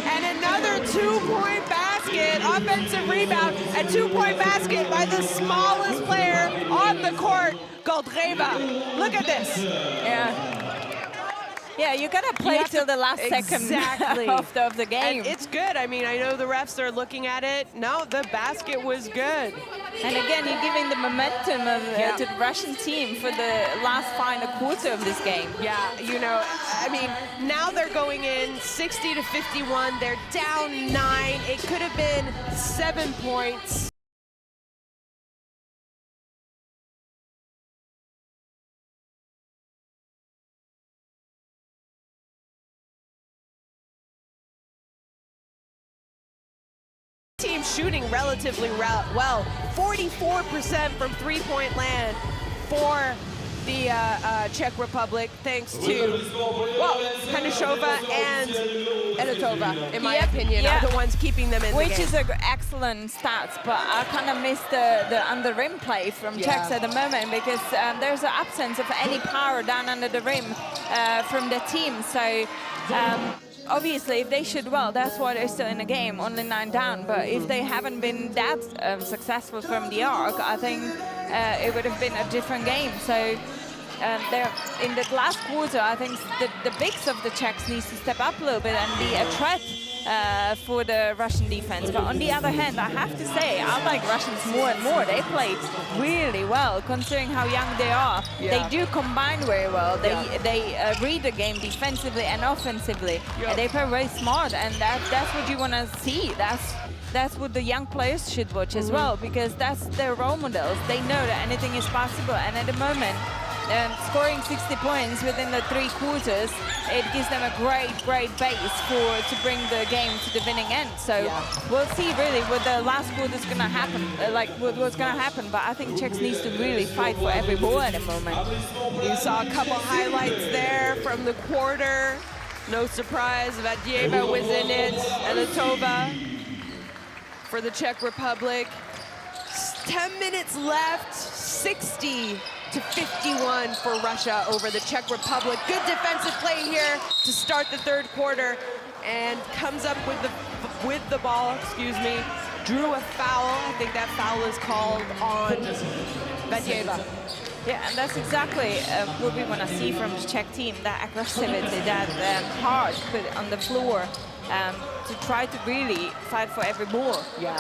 And another two-point basket. Offensive rebound. A two-point basket by the smallest player on the court, Goldeva. Look at this. Yeah. Yeah, you gotta play till the last second of the game. And it's good. I mean, I know the refs are looking at it. No, the basket was good. And again, you're giving the momentum of, to the Russian team for the last final quarter of this game. Yeah, you know, I mean, now they're going in 60-51. They're down 9. It could have been 7 points. Team shooting relatively well, 44% from three-point land for the Czech Republic, thanks to, well, Kanishova and Anatova, in my opinion, are the ones keeping them in the game. Which is an excellent stats, but I kind of missed the under rim play from Czechs at the moment, because there's an absence of any power down under the rim from the team. So obviously, if they shoot well, that's why they're still in the game, only 9 down. But if they haven't been that successful from the arc, I think it would have been a different game. So they're in the last quarter, I think the bigs of the Czechs needs to step up a little bit and be a threat for the Russian defense. But on the other hand, I have to say, I like Russians more and more. They played really well, considering how young they are. They do combine very well. They read the game defensively and offensively. And they play very smart, and that's what you want to see. That's what the young players should watch as well, because that's their role models. They know that anything is possible, and at the moment, scoring 60 points within the 3 quarters, it gives them a great base to bring the game to the winning end. So we'll see really what the last quarter is going to happen, what's going to happen. But I think Czechs needs to really fight for every ball at the moment. You saw a couple highlights there from the quarter. No surprise, Vadeeva was in it, Anatova for the Czech Republic. 10 minutes left, 60-51 for Russia over the Czech Republic. Good defensive play here to start the third quarter, and comes up with the ball, drew a foul. I think that foul is called on Vadeeva. Yeah, and that's exactly what we want to see from the Czech team, that aggressivity, that heart put on the floor to try to really fight for every ball. Yeah,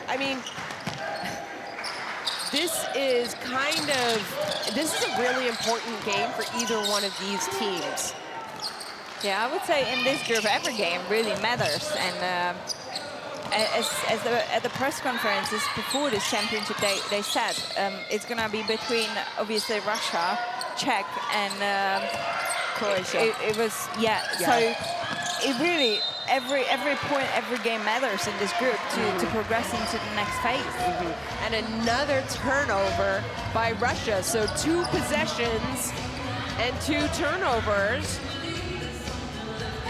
I mean, this is a really important game for either one of these teams. Yeah, I would say in this group, every game really matters. And at the press conferences before this championship, they said it's going to be between, obviously, Russia, Czech, and Croatia. It was, so it really, every point, every game matters in this group to progress into the next phase. And another turnover by Russia. So 2 possessions and 2 turnovers.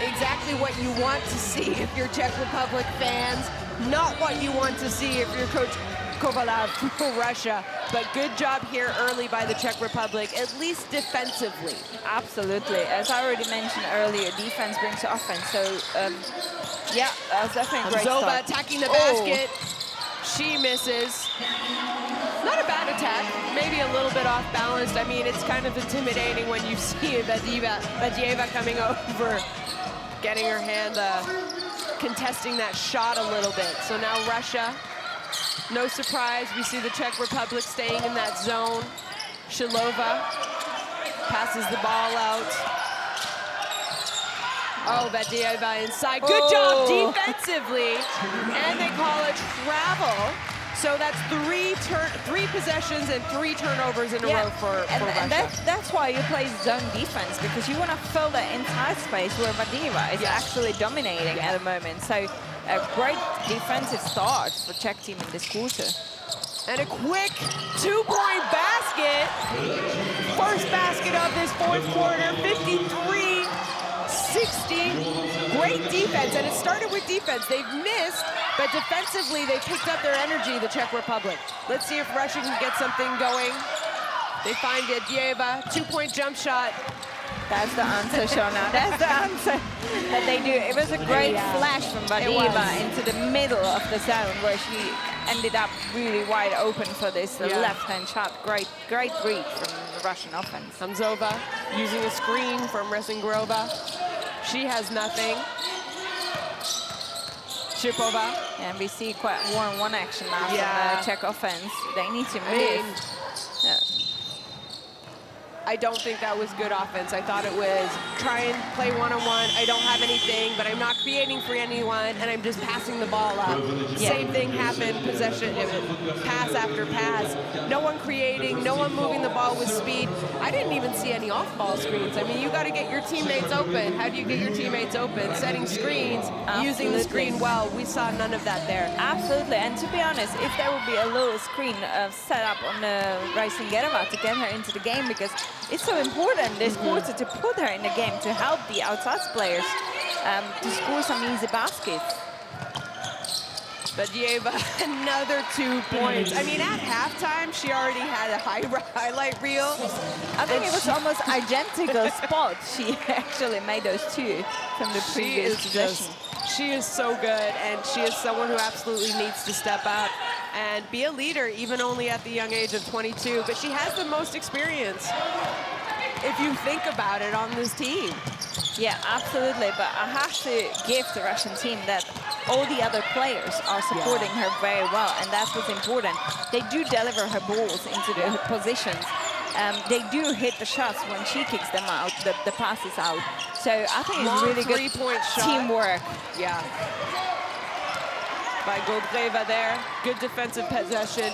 Exactly what you want to see if you're Czech Republic fans. Not what you want to see if you're Coach Kovalov for Russia. But good job here early by the Czech Republic, at least defensively. Absolutely. As I already mentioned earlier, defense brings offense. So, yeah, that was definitely a great Zova start. attacking the basket. She misses. Not a bad attack, maybe a little bit off balance. I mean, it's kind of intimidating when you see Badieva coming over, getting her hand, contesting that shot a little bit. So now Russia, no surprise, we see the Czech Republic staying in that zone. Shilova passes the ball out. Oh, Badieva inside. Good job defensively. And they call it travel. So that's three possessions and 3 turnovers in a row for Russia. And that's why you play zone defense, because you want to fill that entire space where Badieva is actually dominating at the moment. So a great defensive start for Czech team in this quarter. And a quick 2-point basket. First basket of this fourth quarter, 53-60. Great defense, and it started with defense. They've missed, but defensively, they picked up their energy, the Czech Republic. Let's see if Russia can get something going. They find it, Badieva, 2-point jump shot. That's the answer, Shona. That's the answer that they do. It was a great flash from Badieva into the middle of the zone, where she ended up really wide open for this left-hand shot. Great read from the Russian offense. Hamzova using a screen from Resingrova. She has nothing. Shipova. And we see quite one-on-one action now from the Czech offense. They need to move. I don't think that was good offense. I thought it was try and play one-on-one. I don't have anything, but I'm not creating for anyone, and I'm just passing the ball up. Same thing happened, possession, pass after pass. No one creating, no one moving the ball with speed. I didn't even see any off-ball screens. I mean, you got to get your teammates open. How do you get your teammates open? Setting screens, using the screen well. We saw none of that there. Absolutely, and to be honest, if there would be a little screen set up on Resingrova to get her into the game, because it's so important this quarter to put her in the game, to help the outside players to score some easy baskets. Badieva, another 2 points. I mean, at halftime, she already had a highlight reel. I think it was almost identical spots. She actually made those 2 from the previous possession. She is so good, and she is someone who absolutely needs to step up and be a leader, even only at the young age of 22. But she has the most experience, if you think about it, on this team. Yeah, absolutely. But I have to give the Russian team that all the other players are supporting her very well, and that's what's important. They do deliver her balls into the positions. They do hit the shots when she kicks them out, the passes out. So I think it's really good teamwork. Yeah. By Goldreva there. Good defensive possession.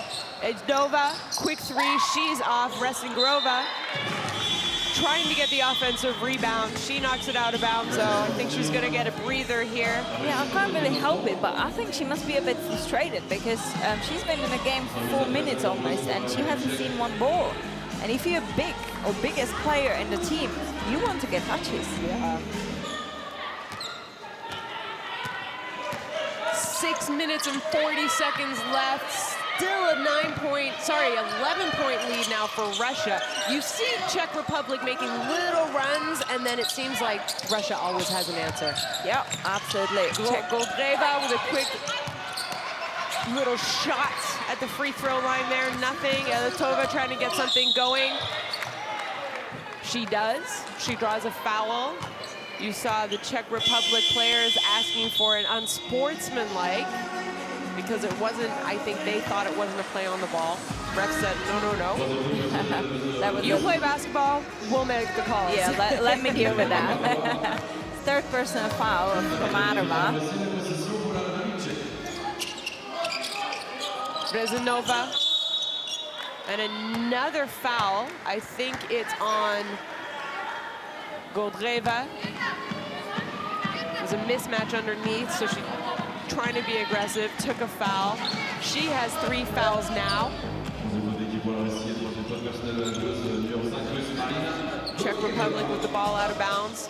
Nova, quick 3. She's off. Resingrova trying to get the offensive rebound. She knocks it out of bounds, though. I think she's going to get a breather here. Yeah, I can't really help it, but I think she must be a bit frustrated, because she's been in the game for 4 minutes almost, and she hasn't seen one ball. And if you're biggest player in the team, you want to get touches. Yeah. 6 minutes and 40 seconds left. Still a 11-point lead now for Russia. You see Czech Republic making little runs, and then it seems like Russia always has an answer. Yeah, absolutely. Goldreva with a quick little shot at the free throw line there. Nothing. Elitova trying to get something going. She does. She draws a foul. You saw the Czech Republic players asking for an unsportsmanlike, because it wasn't, I think they thought it wasn't a play on the ball. Ref said, no. You play basketball, we'll make the calls. Yeah, let me deal with that. Third personal foul of Komarova. Resinova. And another foul. I think it's on Goldreva. It was a mismatch underneath, so she trying to be aggressive, took a foul. She has 3 fouls now. Czech Republic with the ball out of bounds.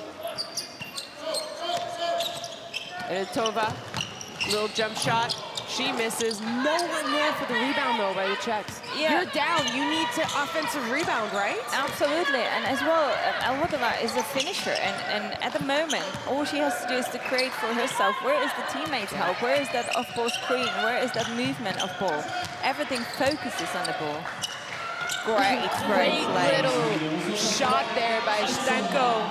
Elitova, little jump shot. She misses. No one there for the rebound, though, by the Czechs. Yeah. You're down. You need to offensive rebound, right? Absolutely, and as well, Alhotova is a finisher, and at the moment, all she has to do is to create for herself. Where is the teammates' help? Where is that off-ball screen? Where is that movement of ball? Everything focuses on the ball. Great play. Little shot there by Stenko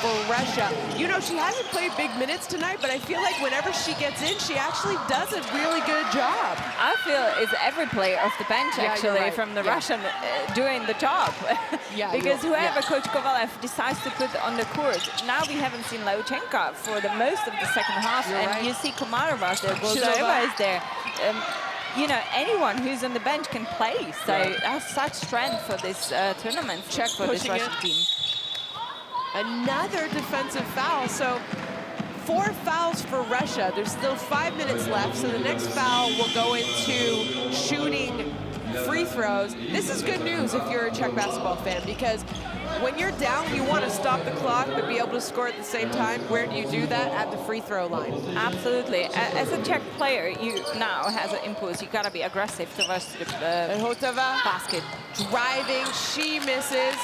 for Russia. You know, she hasn't played big minutes tonight, but I feel like whenever she gets in, she actually does a really good job. I feel it's every player off the bench, actually, right. from the Russian doing the job. Because whoever Coach Kovalev decides to put on the court, now we haven't seen Lauchenka for the most of the second half, and you see Komarova there, Bolzareva is there. You know, anyone who's on the bench can play, so that's such strength for this tournament, Czech for this Russian team. Another defensive foul, so 4 fouls for Russia. There's still 5 minutes left, so the next foul will go into shooting free throws. This is good news if you're a Czech basketball fan, because when you're down, you want to stop the clock but be able to score at the same time. Where do you do that? At the free throw line. Absolutely. As a Czech player, you now has an impulse. You gotta be aggressive towards the basket. Driving, she misses.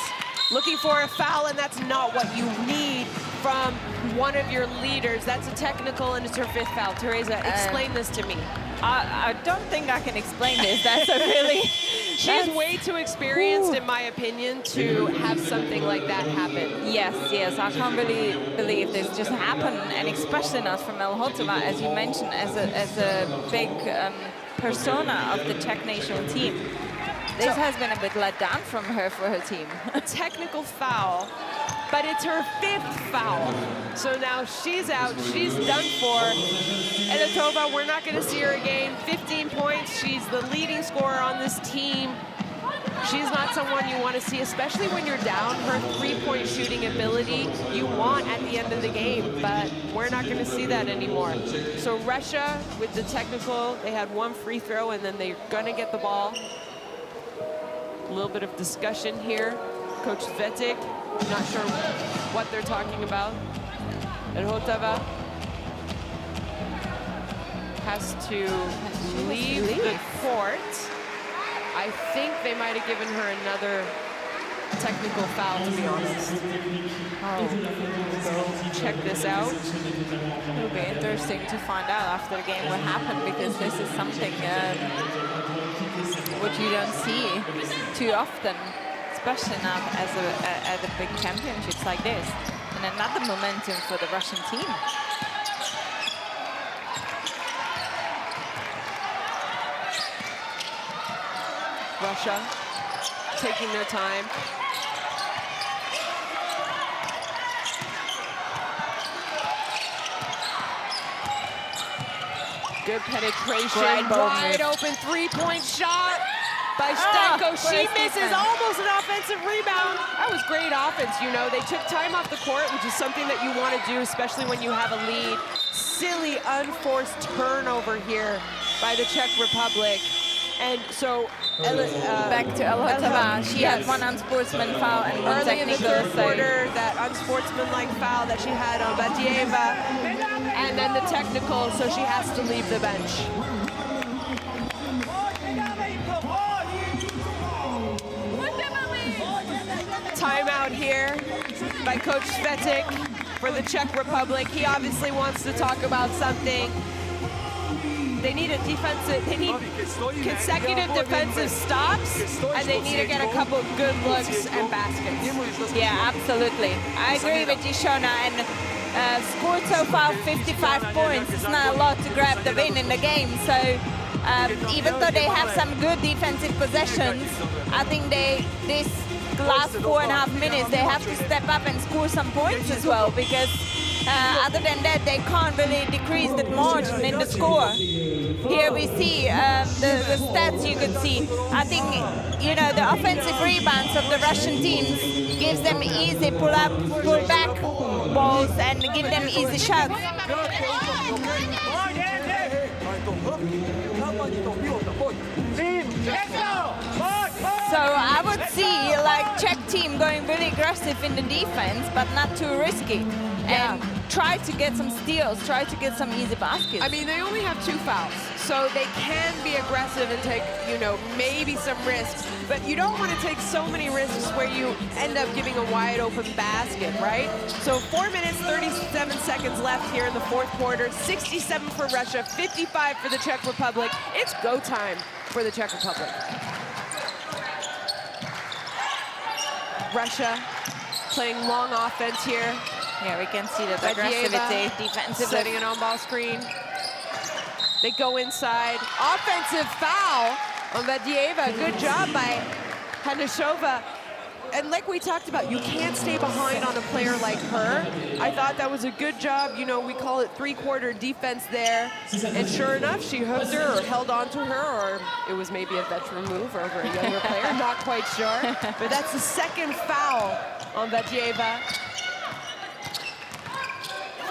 Looking for a foul, and that's not what you need from one of your leaders. That's a technical, and it's her 5th foul. Teresa, explain this to me. I don't think I can explain this. That's a really... She's way too experienced, in my opinion, to have something like that happen. Yes, I can't really believe this just happened, and especially not from Alhotova, as you mentioned, as a big persona of the Czech national team. This has been a bit let down from her for her team. A technical foul, but it's her 5th foul. So now she's out, she's done for. Alhotova, we're not gonna see her again. 15 points, she's the leading scorer on this team. She's not someone you want to see, especially when you're down. Her 3-point shooting ability you want at the end of the game, but we're not going to see that anymore. So Russia, with the technical, they had 1 free throw, and then they're going to get the ball. A little bit of discussion here. Coach Vetik, not sure what they're talking about. Alhotova has to leave the court. I think they might have given her another technical foul, to be honest. So check this out. It'll be interesting to find out after the game what happened, because this is something which you don't see too often, especially not at the big championships like this. And another momentum for the Russian team. Russia taking their time. Good penetration, wide open 3-point shot by Stenko. She misses, almost an offensive rebound. That was great offense, you know. They took time off the court, which is something that you want to do, especially when you have a lead. Silly, unforced turnover here by the Czech Republic. And so back to Alhotova. She had 1 unsportsman foul and 1 early in the technical. 3rd quarter, that unsportsmanlike foul that she had on Batieva, and then the technical, so she has to leave the bench. Timeout here by Coach Svetek for the Czech Republic. He obviously wants to talk about something. They need a defensive, they need consecutive defensive stops, and they need to get a couple of good looks and baskets. Yeah, absolutely. I agree with you, Shona, and scored so far 55 points. It's not a lot to grab the win in the game, so even though they have some good defensive possessions, I think this last 4.5 minutes, they have to step up and score some points as well, because other than that, they can't really decrease the margin in the score. Here we see the stats you could see. I think, you know, the offensive rebounds of the Russian teams gives them easy pull-up, pull-back balls and give them easy shots. So I would see like Czech team team going really aggressive in the defense, but not too risky. And try to get some steals, try to get some easy baskets. I mean, they only have 2 fouls, so they can be aggressive and take, you know, maybe some risks, but you don't want to take so many risks where you end up giving a wide open basket, right? So 4 minutes, 37 seconds left here in the 4th quarter. 67 for Russia, 55 for the Czech Republic. It's go time for the Czech Republic. Russia playing long offense here. Yeah, we can see that aggressivity defensively. Setting an on-ball screen. They go inside. Offensive foul on Vadieva. Good job by Hanishova. And like we talked about, you can't stay behind on a player like her. I thought that was a good job. You know, we call it 3-quarter defense there. And sure enough, she hooked her or held on to her, or it was maybe a veteran move over a younger player. Not quite sure. But that's the 2nd foul on Vadieva.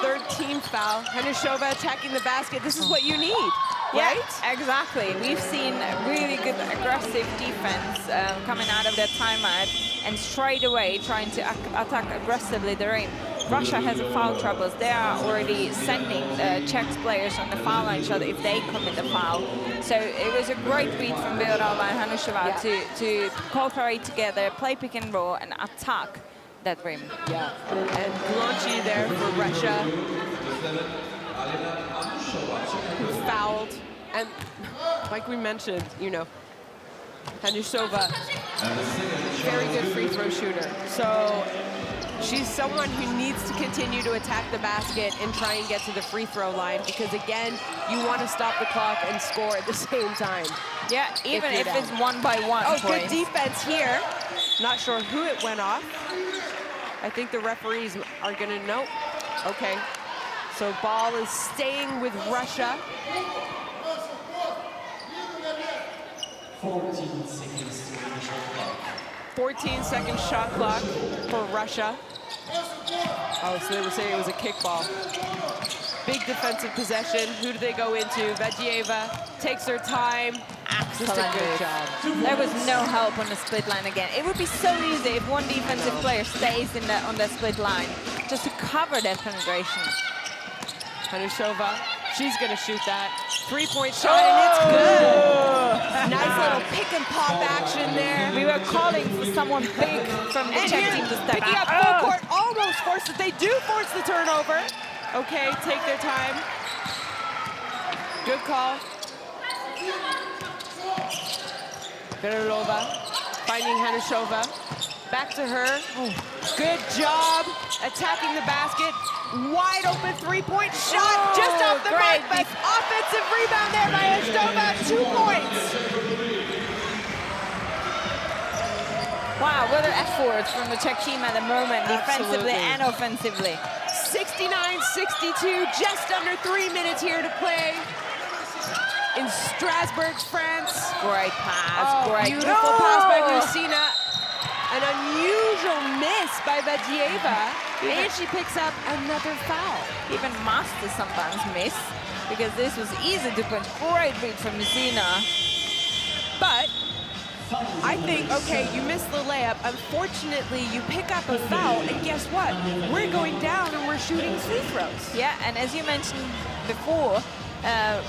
3rd team foul. Hanishova attacking the basket. This is what you need, right? Yeah, exactly. We've seen really good aggressive defense coming out of that timeout and straight away trying to attack aggressively the rim. Russia has foul troubles. They are already sending Czech players on the foul line shot if they commit a foul. So it was a great read from Beoralova and Hanishova to cooperate together, play pick and roll, and attack that rim. Yeah, and Blanchi there for Russia, who fouled. And like we mentioned, you know, Hanishova, very good free throw shooter. So she's someone who needs to continue to attack the basket and try and get to the free throw line, because again, you want to stop the clock and score at the same time. Yeah, even if it's 1 by 1 Oh, points. good defense here. Not sure who it went off. I think the referees are gonna know. Okay, so ball is staying with Russia. 14-second shot clock for Russia. Oh, so they were saying it was a kickball. Big defensive possession. Who do they go into? Vadieva takes her time. Just a good job. There was no help on the split line again. It would be so easy if one defensive player stays in on that split line just to cover that penetration. Hanishova, she's gonna shoot that. 3-point shot, and it's good. Nice little pick and pop action there. We were calling for someone big from the Czech team to step picking out. up full court, almost forced it. They do force the turnover. Okay, take their time. Good call. Beoralova finding Hanishova. Back to her. Good job attacking the basket. Wide open 3-point shot just off the mark, but offensive rebound there by Hanishova. 2 points. Wow, what an effort from the Czech team at the moment, defensively and offensively. 69-62, just under 3 minutes here to play in Strasbourg, France. Great pass, great. Beautiful pass by Lucina. An unusual miss by Vadieva, and she picks up another foul. Even Masters sometimes miss, because this was easy to put. Great read from Lucina. But I think, okay, you missed the layup. Unfortunately, you pick up a foul, and guess what? We're going down and we're shooting free throws. Yeah, and as you mentioned before, a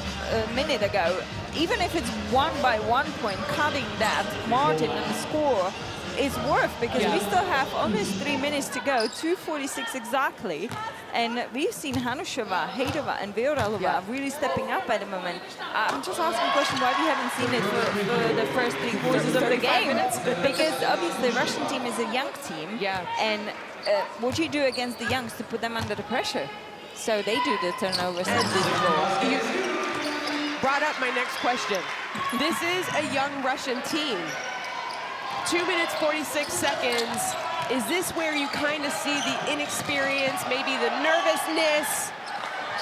minute ago, even if it's 1 by 1 point, cutting that margin in the score is worth, because we still have almost 3 minutes to go, 2:46 exactly. And we've seen Hanishova, Hejdova, and Beoralova really stepping up at the moment. I'm just asking a question why we haven't seen it for the first 3 quarters of the game. Because obviously the Russian team is a young team. And what you do against the youngs to put them under the pressure. So they do the turnovers and do the goals. You brought up my next question. This is a young Russian team. 2 minutes, 46 seconds. Is this where you kind of see the inexperience, maybe the nervousness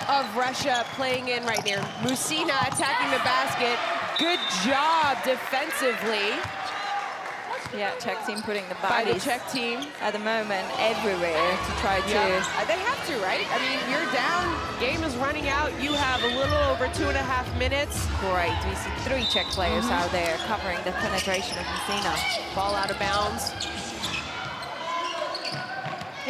of Russia playing in right here? Musina attacking the basket. Good job defensively. Yeah, Czech team putting the by the bodies Czech team at the moment everywhere to try to... They have to, right? I mean, you're down, game is running out, you have a little over 2.5 minutes. Great, we see 3 Czech players out there covering the penetration of Musina. Ball out of bounds.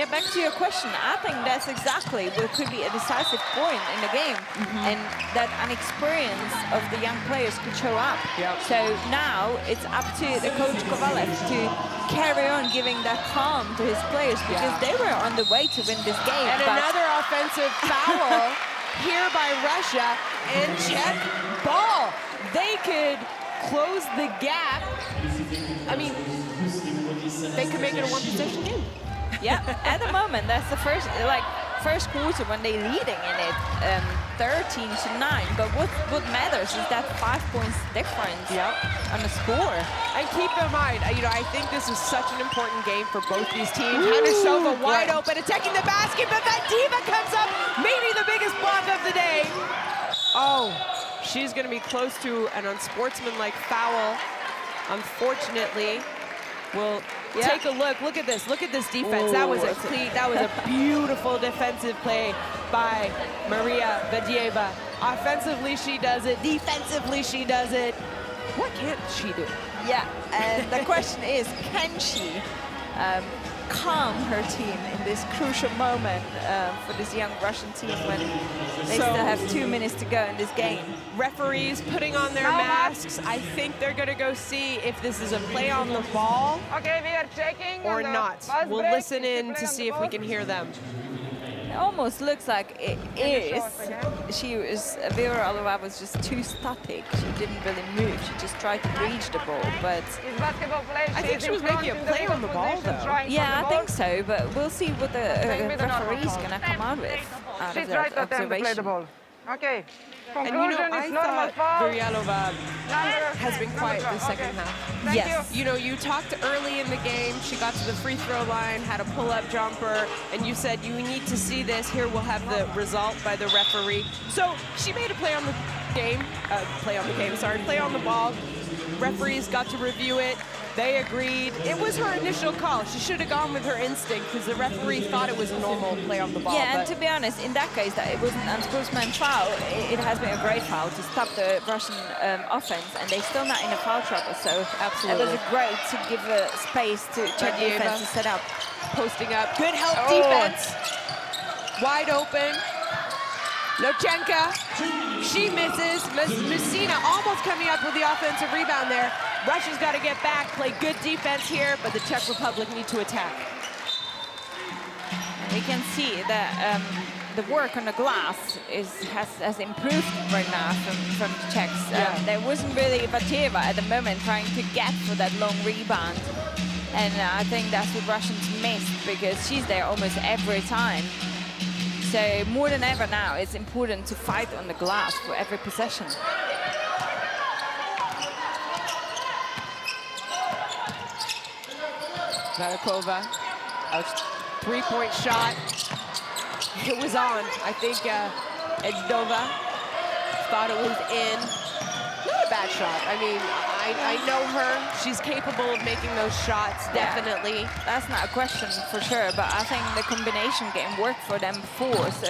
Yeah, back to your question. I think that's exactly what could be a decisive point in the game, and that inexperience of the young players could show up. So now it's up to the coach Kovalev to carry on giving that calm to his players, because they were on the way to win this game. And another offensive foul here by Russia, and Czech ball. They could close the gap. I mean, they could make it a one-possession game. Yeah, at the moment, that's the first quarter when they're leading in it, 13-9. But what matters is that 5 points difference on the score. And keep in mind, I think this is such an important game for both these teams. Hanishova wide open, attacking the basket, but that diva comes up, maybe the biggest block of the day. Oh, she's going to be close to an unsportsmanlike foul, unfortunately. We'll take a look. Look at this. Look at this defense. That was a beautiful defensive play by Maria Vadieva. Offensively, she does it. Defensively, she does it. What can't she do? Yeah, and the question is, can she calm her team in this crucial moment for this young Russian team when they still have 2 minutes to go in this game? Referees putting on their masks. I think they're going to go see if this is a play on the ball or not. We'll listen in to see if we can hear them. It almost looks like it is. Vera was just too static. She didn't really move. She just tried to reach the ball, but I think she was making a play on the ball, though. Yeah, I think so, but we'll see what the referee's going to come out with out of that observation. Okay. And I thought Vyryalova has been quiet the second half. Yes. You talked early in the game. She got to the free throw line, had a pull-up jumper, and you said, you need to see this. Here we'll have the result by the referee. So she made a play on the ball. Referees got to review it. They agreed. It was her initial call. She should have gone with her instinct because the referee thought it was a normal play on the ball. Yeah, and to be honest, in that case, that it was an unsportsmanlike foul. It has been a great foul to stop the Russian offense, and they're still not in a foul trouble. So absolutely, it was great to give space to Czech defense to set up, posting up. Good help defense. Wide open. Lochenka, she misses. Messina almost coming up with the offensive rebound there. Russia's got to get back, play good defense here, but the Czech Republic need to attack. We can see that the work on the glass has improved right now from the Czechs. There wasn't really Vatieva at the moment trying to get for that long rebound. And I think that's what Russians missed, because she's there almost every time. So more than ever now, it's important to fight on the glass for every possession. Varakova, a three-point shot. It was on. I think Ejdova thought it was in. Not a bad shot. I mean, I know her. She's capable of making those shots, definitely. Yeah, that's not a question for sure, but I think the combination game worked for them before, so...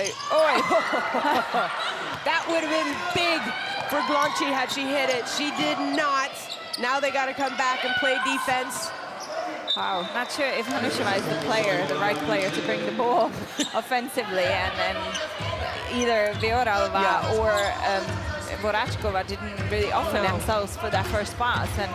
That would have been big for Glonci had she hit it. She did not. Now they got to come back and play defense. Wow, not sure if Hanisheva is the right player to bring the ball offensively, and either Vyryalova or Vorachkova didn't really offer themselves for that first pass, and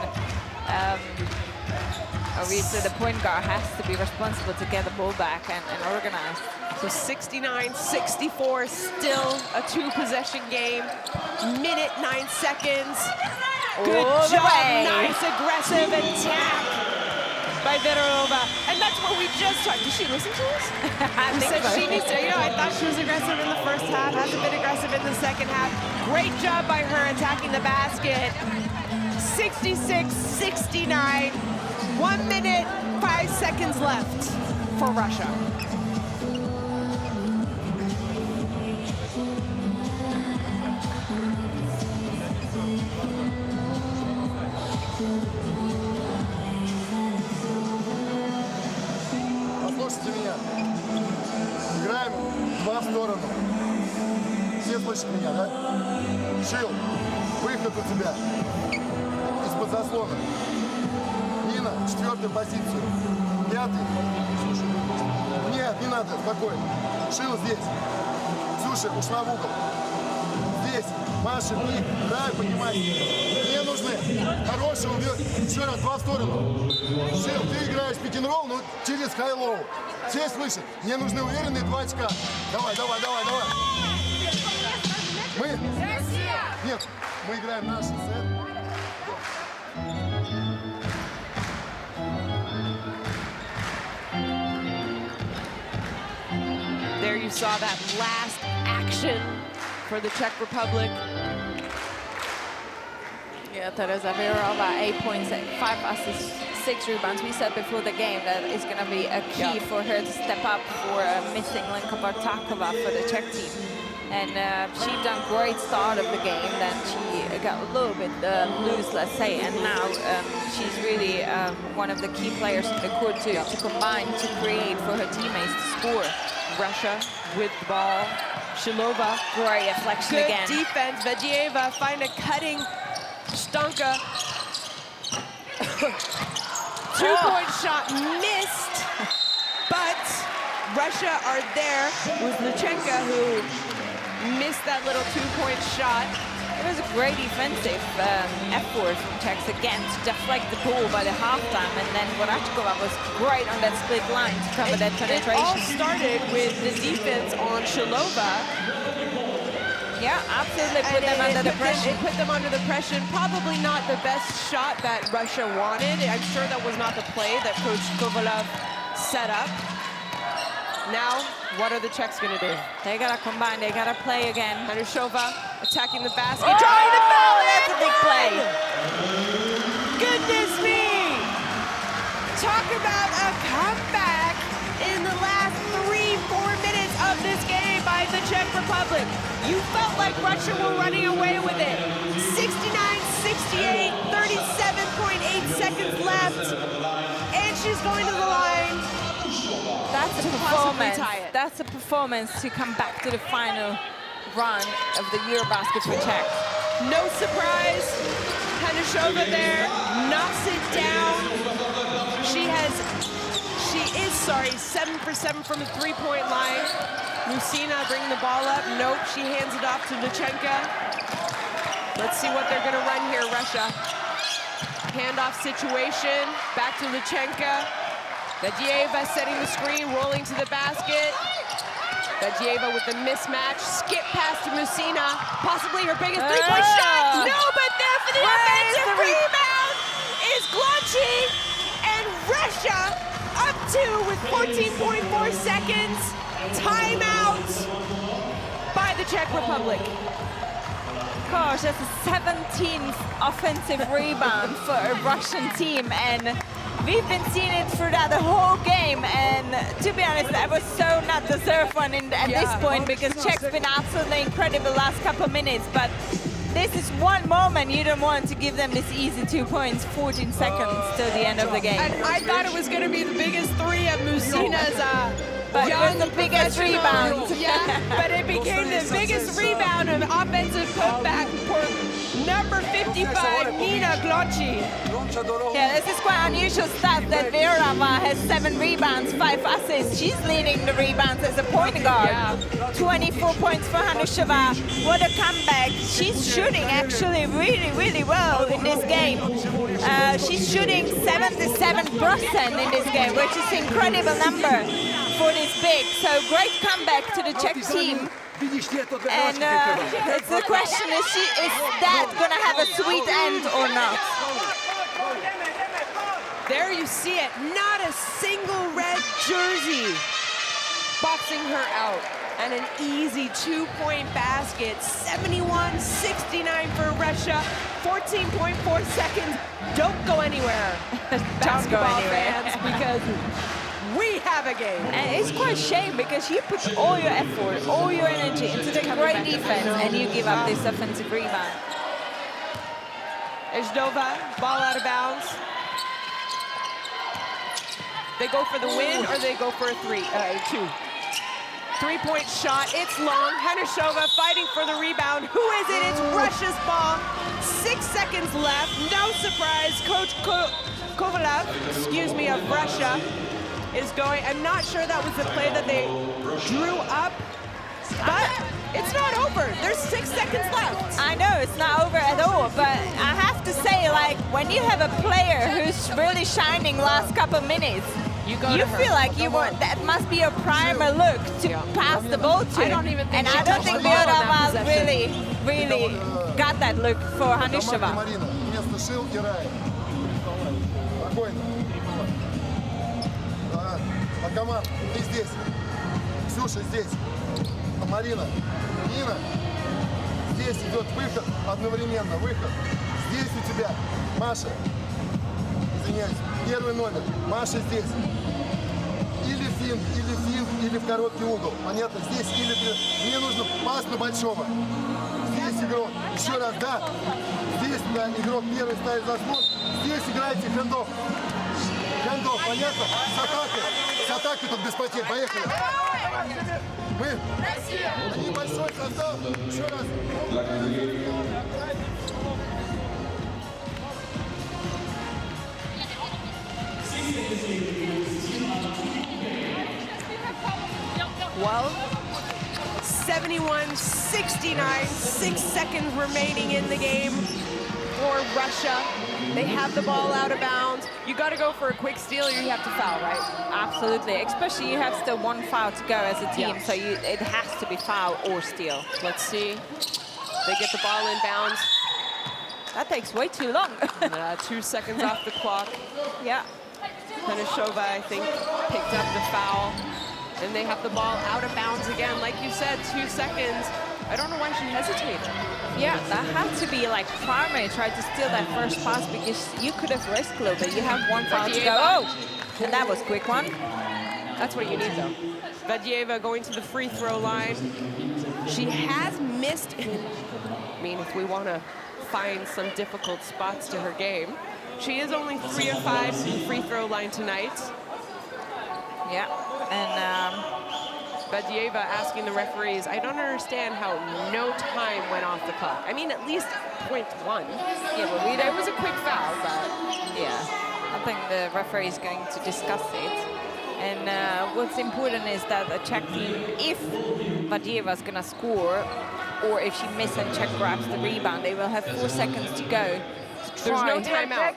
obviously the point guard has to be responsible to get the ball back and organize. So 69-64, still a two-possession game. Minute 9 seconds. Good job, nice aggressive attack by Vyryalova. And that's what we just talked. Did she listen to us? I think so. She needs to, I thought she was aggressive in the first half, hasn't been aggressive in the second half. Great job by her attacking the basket. 66-69. 1 minute, 5 seconds left for Russia. Послушайте меня. Играем два в сторону. Все слышат меня, да? Шил, выход у тебя. Из-под заслона. Нина, 4-ю позицию. 5-й. Нет. не надо, спокойно. Шил здесь. Ксюша, ушла в угол. Здесь. Маша, ты, играй, поднимайся. Мне нужны хорошие убьет. Еще раз, два в сторону. Шил, ты играешь пик-н-ролл, но через хай-лоу. Здесь выше. Мне нужны уверенные 2 очка. Давай, давай, давай, давай. Мы? Нет, мы играем наш сет. There you saw that last action for the Czech Republic. Yeah, Teresa Virova, 8 points, 5 assists, 6 rebounds. We said before the game that it's going to be a key for her to step up for missing Lenka Bartakova for the Czech team. And she done great start of the game, then she got a little bit loose, let's say, and now she's really one of the key players in the court to combine, to create for her teammates to score. Russia with the ball. Shilova. Great deflection Good again. defense. Vedieva find a cutting Stanka. Two-point shot missed, but Russia are there with Luchenko, who missed that little two-point shot. It was a great defensive effort from Czechs again to deflect the ball by the halftime, and then Vorachkova was great on that split line to cover that penetration. It all started with the defense on Shilova. Yeah, absolutely put them under the pressure. It put them under the pressure. Probably not the best shot that Russia wanted. I'm sure that was not the play that Coach Kovalov set up. Now, what are the Czechs going to do? They got to combine. They got to play again. Hanashova attacking the basket. Oh, trying to foul it. that's a big play. Goodness me. Talk about a comeback in the last 3-4 minutes of this game by the Czech Republic. You felt like Russia were running away with it. 69-68, 37.8 seconds left. And she's going to the line. That's a to possibly performance. tie it. That's a performance to come back to the final run of the EuroBasket for Czech. No surprise. Hanashova there knocks it down. She is 7 for 7 from the three-point line. Lucina bringing the ball up. Nope, she hands it off to Luchenko. Let's see what they're going to run here, Russia. Handoff situation. Back to Luchenko. Vedieva setting the screen, rolling to the basket. Vedieva with the mismatch. Skip pass to Musina. Possibly her biggest three-point shot. No, but there for the offensive rebound is Glonchi. And Russia up 2 with 14.4 seconds. Timeout by the Czech Republic. Gosh, that's a 17th offensive rebound for a Russian team, and we've been seeing it throughout the whole game, and to be honest, that was so not deserved one at this point, because Czech's been absolutely incredible last couple minutes, but this is one moment you don't want to give them this easy 2 points, 14 seconds till the end of the game. And I thought it was going to be the biggest three of Musina's but it was the biggest rebound. Yeah, but it became the biggest rebound of offensive putback for number 55, Nina Glonchi. Yeah, this is quite unusual stat that Virova has 7 rebounds, 5 assists. She's leading the rebounds as a point guard. Yeah. 24 points for Hanashova. What a comeback. She's shooting actually really, really well in this game. She's shooting 77% in this game, which is an incredible number for this big. So great comeback to the Czech team. And the question is that gonna have a sweet end or not? There you see it, not a single red jersey boxing her out. And an easy 2-point basket, 71-69 for Russia, 14.4 seconds. Don't go anywhere, basketball fans, because we have a game. And it's quite a shame because you put all your effort, all your energy into the great defense, and you give up this offensive rebound. Ejdova, ball out of bounds. They go for the win or they go for a 2. 3-point shot, it's long. Hanashova fighting for the rebound. Who is it? It's Russia's ball. 6 seconds left. No surprise. Coach Kovalov, of Russia, is going. I'm not sure that was the play that they drew up, but it's not over. There's 6 seconds left. I know it's not over at all, but I have to say, like, when you have a player who's really shining last couple minutes, you feel like you want, that must be a primer look to pass the ball to. I don't even think and she I don't touched think the ball in that Biodava possession. really got that look for Hanisheva. Марина, вместо Шил и Рай. Спокойно. Акаман, ты здесь. Ксюша здесь. Марина, Нина. Здесь идет выход одновременно. Выход. Здесь у тебя Маша. Извиняюсь. Первый номер. Маша здесь. Или финт, или в короткий угол. Понятно? Здесь или... Мне нужно пас на большого. Здесь игрок. Еще раз, да. Здесь, да, игрок первый ставит заслон. Здесь играете хэндофф. Хэндофф, понятно? С атакой. С атакой тут без потерь. Поехали. Мы. Они большой состав. Еще раз. Well, 71-69, 6 seconds remaining in the game for Russia. They have the ball out of bounds. You got to go for a quick steal or you have to foul, right? Absolutely, especially you have still 1 foul to go as a team, so it has to be foul or steal. Let's see. They get the ball in bounds. That takes way too long. 2 seconds off the clock. Yeah. Hanisheva, I think, picked up the foul. And they have the ball out of bounds again. Like you said, 2 seconds. I don't know why she hesitated. Yeah, that had to be like primary, try to steal that first pass because you could have risked a little bit. You have 1 foul to go. Oh, and that was a quick one. That's what you need, though. Vadieva going to the free throw line. She has missed. I mean, if we want to find some difficult spots to her game, she is only 3 of 5 from the free throw line tonight. Yeah, and Vadieva asking the referees, I don't understand how no time went off the clock. I mean, at least 0.1. Yeah, but there was a quick foul, but yeah, I think the referee is going to discuss it. And what's important is that the Czech team, if Vadieva is going to score, or if she misses and Czech grabs the rebound, they will have 4 seconds to go. There's no timeout.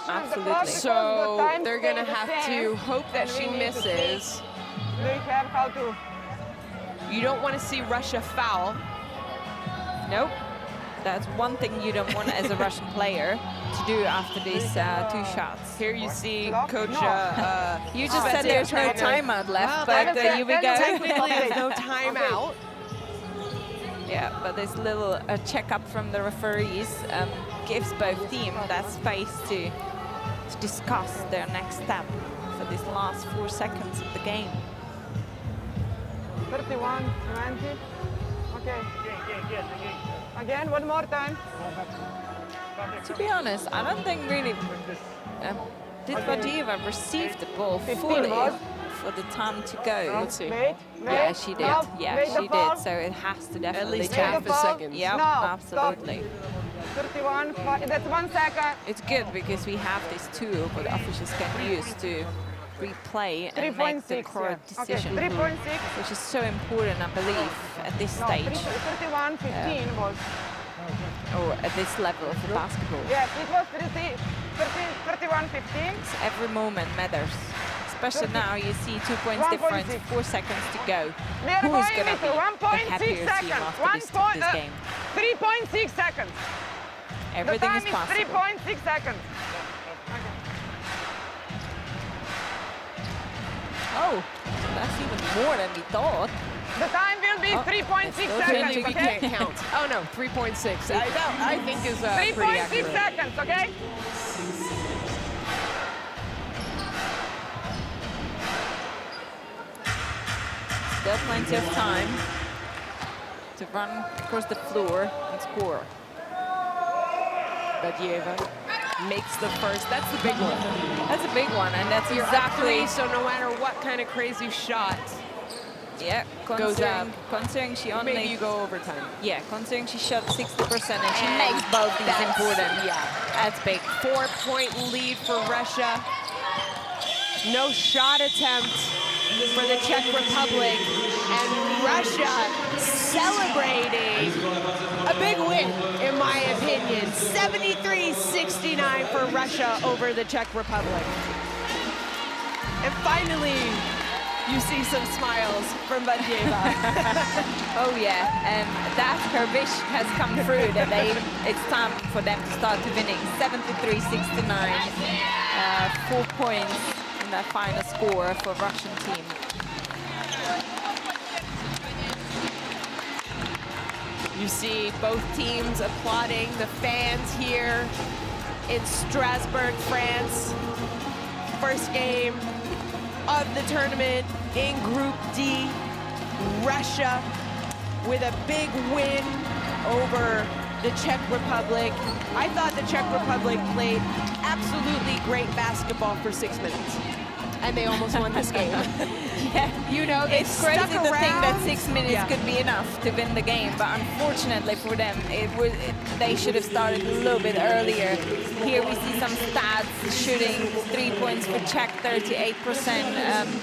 Absolutely. So they're going to have to hope that she misses. You don't want to see Russia foul. Nope. That's one thing you don't want as a Russian player to do after these 2 shots. Here you see Coach... you just said there's no timeout left, but here we go. Technically, there's no timeout. Yeah, but this little checkup from the referees gives both teams that space to discuss their next step for these last 4 seconds of the game. 31, 20. Okay. Again, one more time. To be honest, I don't think really did Vadieva receive the ball fully for the time to go. Let's see. Yeah, she did. Yeah, she did. So it has to definitely at least change. half a second. Yeah, absolutely. 31, that's 1 second. It's good because we have this tool that officials can use to replay and make the correct decision, 3.6. which is so important, I believe, at this stage. 31, 15 was. Or at this level of the basketball. Yes, it was 31, 15. Every moment matters. Especially now, you see 2 points difference, 4 seconds to go. Who's going to be the happier team after this game? 3.6 seconds. Everything is the time possible. is 3.6 seconds. Oh, that's even more than we thought. The time will be 3.6 seconds, We okay? can't count. Oh, no, 3.6. I think is pretty 3.6 accurate. seconds, okay? Still plenty of time to run across the floor and score. Vadieva makes the first. That's the big one. That's a big one, and that's You're exactly... up 3, so no matter what kind of crazy shot Yeah, goes up, considering she only... maybe you go overtime. Yeah, considering she shot 60% and she makes both these important. Yeah. That's big. 4-point lead for Russia. No shot attempt for the Czech Republic, and Russia celebrating a big win, in my opinion. 73-69 for Russia over the Czech Republic. And finally, you see some smiles from Badieva. Oh yeah, and that her wish has come through, that it's time for them to start to winning. 73-69, 4 points in that final score for Russian team. You see both teams applauding, the fans here in Strasbourg, France. First game of the tournament in Group D. Russia with a big win over the Czech Republic. I thought the Czech Republic played absolutely great basketball for 6 minutes, and they almost won this game. Yeah, you know, they it's crazy to think that 6 minutes Yeah. could be enough to win the game, but unfortunately for them, they should have started a little bit earlier. Here we see some stats, shooting 3 points for Czech, 38%.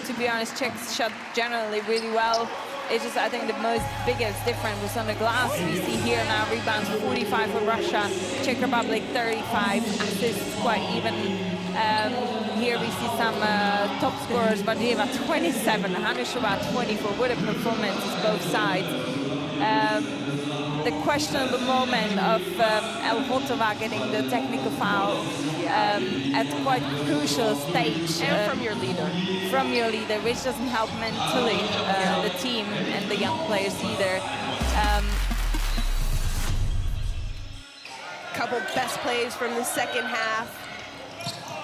To be honest, Czechs shot generally really well. It's just, I think the most biggest difference was on the glass. We see here now rebounds 45 for Russia, Czech Republic 35, assists quite even. Here we see some top scorers, Badieva 27, Hanešová 24. What a performance both sides. The questionable moment of Elhotova getting the technical foul at quite crucial stage. And from your leader. From your leader, which doesn't help mentally the team and the young players either. Couple best plays from the second half.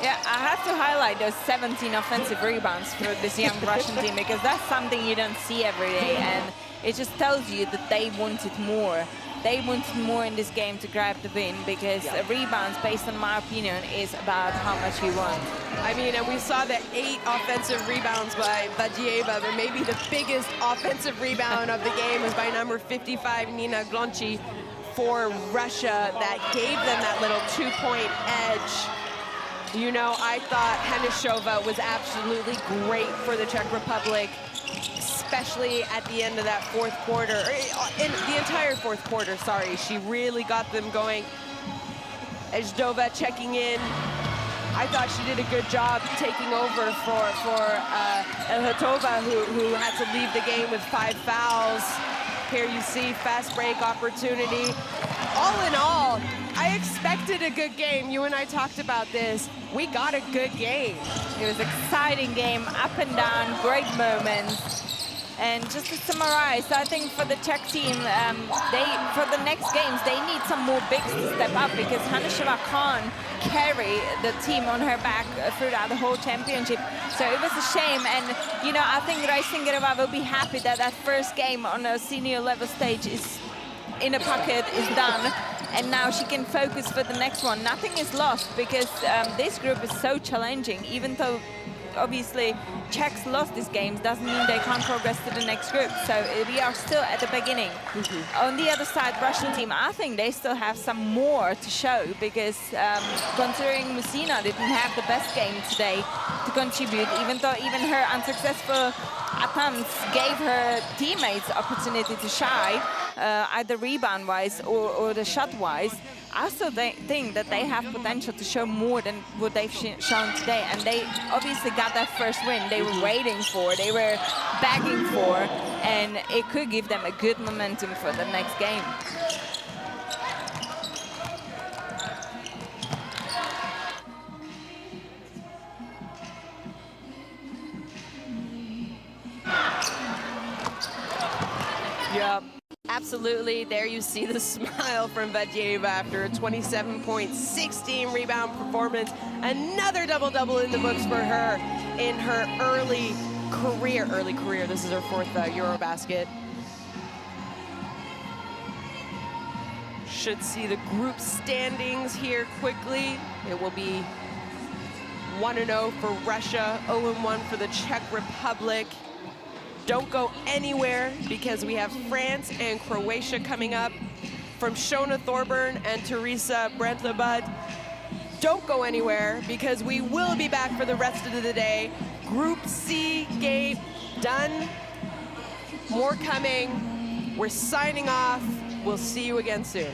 Yeah, I have to highlight those 17 offensive rebounds for this young Russian team, because that's something you don't see every day, and it just tells you that they wanted more. They wanted more in this game to grab the win, because rebounds, based on my opinion, is about how much you want. I mean, and we saw the 8 offensive rebounds by Badieva, but maybe the biggest offensive rebound of the game was by number 55, Nina Glonci, for Russia, that gave them that little 2-point edge. You know, I thought Hanešová was absolutely great for the Czech Republic, especially at the end of that fourth quarter, in the entire fourth quarter, sorry. She really got them going. Ejdova checking in. I thought she did a good job taking over for Elhotova, who had to leave the game with 5 fouls. Here you see fast break opportunity. All in all, I expected a good game. You and I talked about this. We got a good game. It was an exciting game, up and down, great moments. And just to summarize, I think for the Czech team, for the next games, they need some more bigs to step up, because Hanešová can't carry the team on her back throughout the whole championship. So it was a shame, and you know, I think Reisingerová will be happy that that first game on a senior level stage is in a pocket, is done, and now she can focus for the next one. Nothing is lost, because this group is so challenging. Even though obviously Czechs lost this game, doesn't mean they can't progress to the next group. So we are still at the beginning. On the other side, Russian team, I think they still have some more to show, because considering Musina didn't have the best game today to contribute, even though even her unsuccessful attempts gave her teammates opportunity to shine, either rebound-wise or the shot-wise. I still think that they have potential to show more than what they've shown today, and they obviously got that first win they were waiting for, they were begging for, and it could give them a good momentum for the next game. Yeah, absolutely. There you see the smile from Badieva after a 27-point, 16-rebound performance. Another double-double in the books for her in her early career. This is her 4th EuroBasket. Should see the group standings here quickly. It will be 1-0 for Russia, 0-1 for the Czech Republic. Don't go anywhere, because we have France and Croatia coming up from Shona Thorburn and Teresa Brantlebud. don't go anywhere because we will be back for the rest of the day. Group C game done. More coming. We're signing off. We'll see you again soon.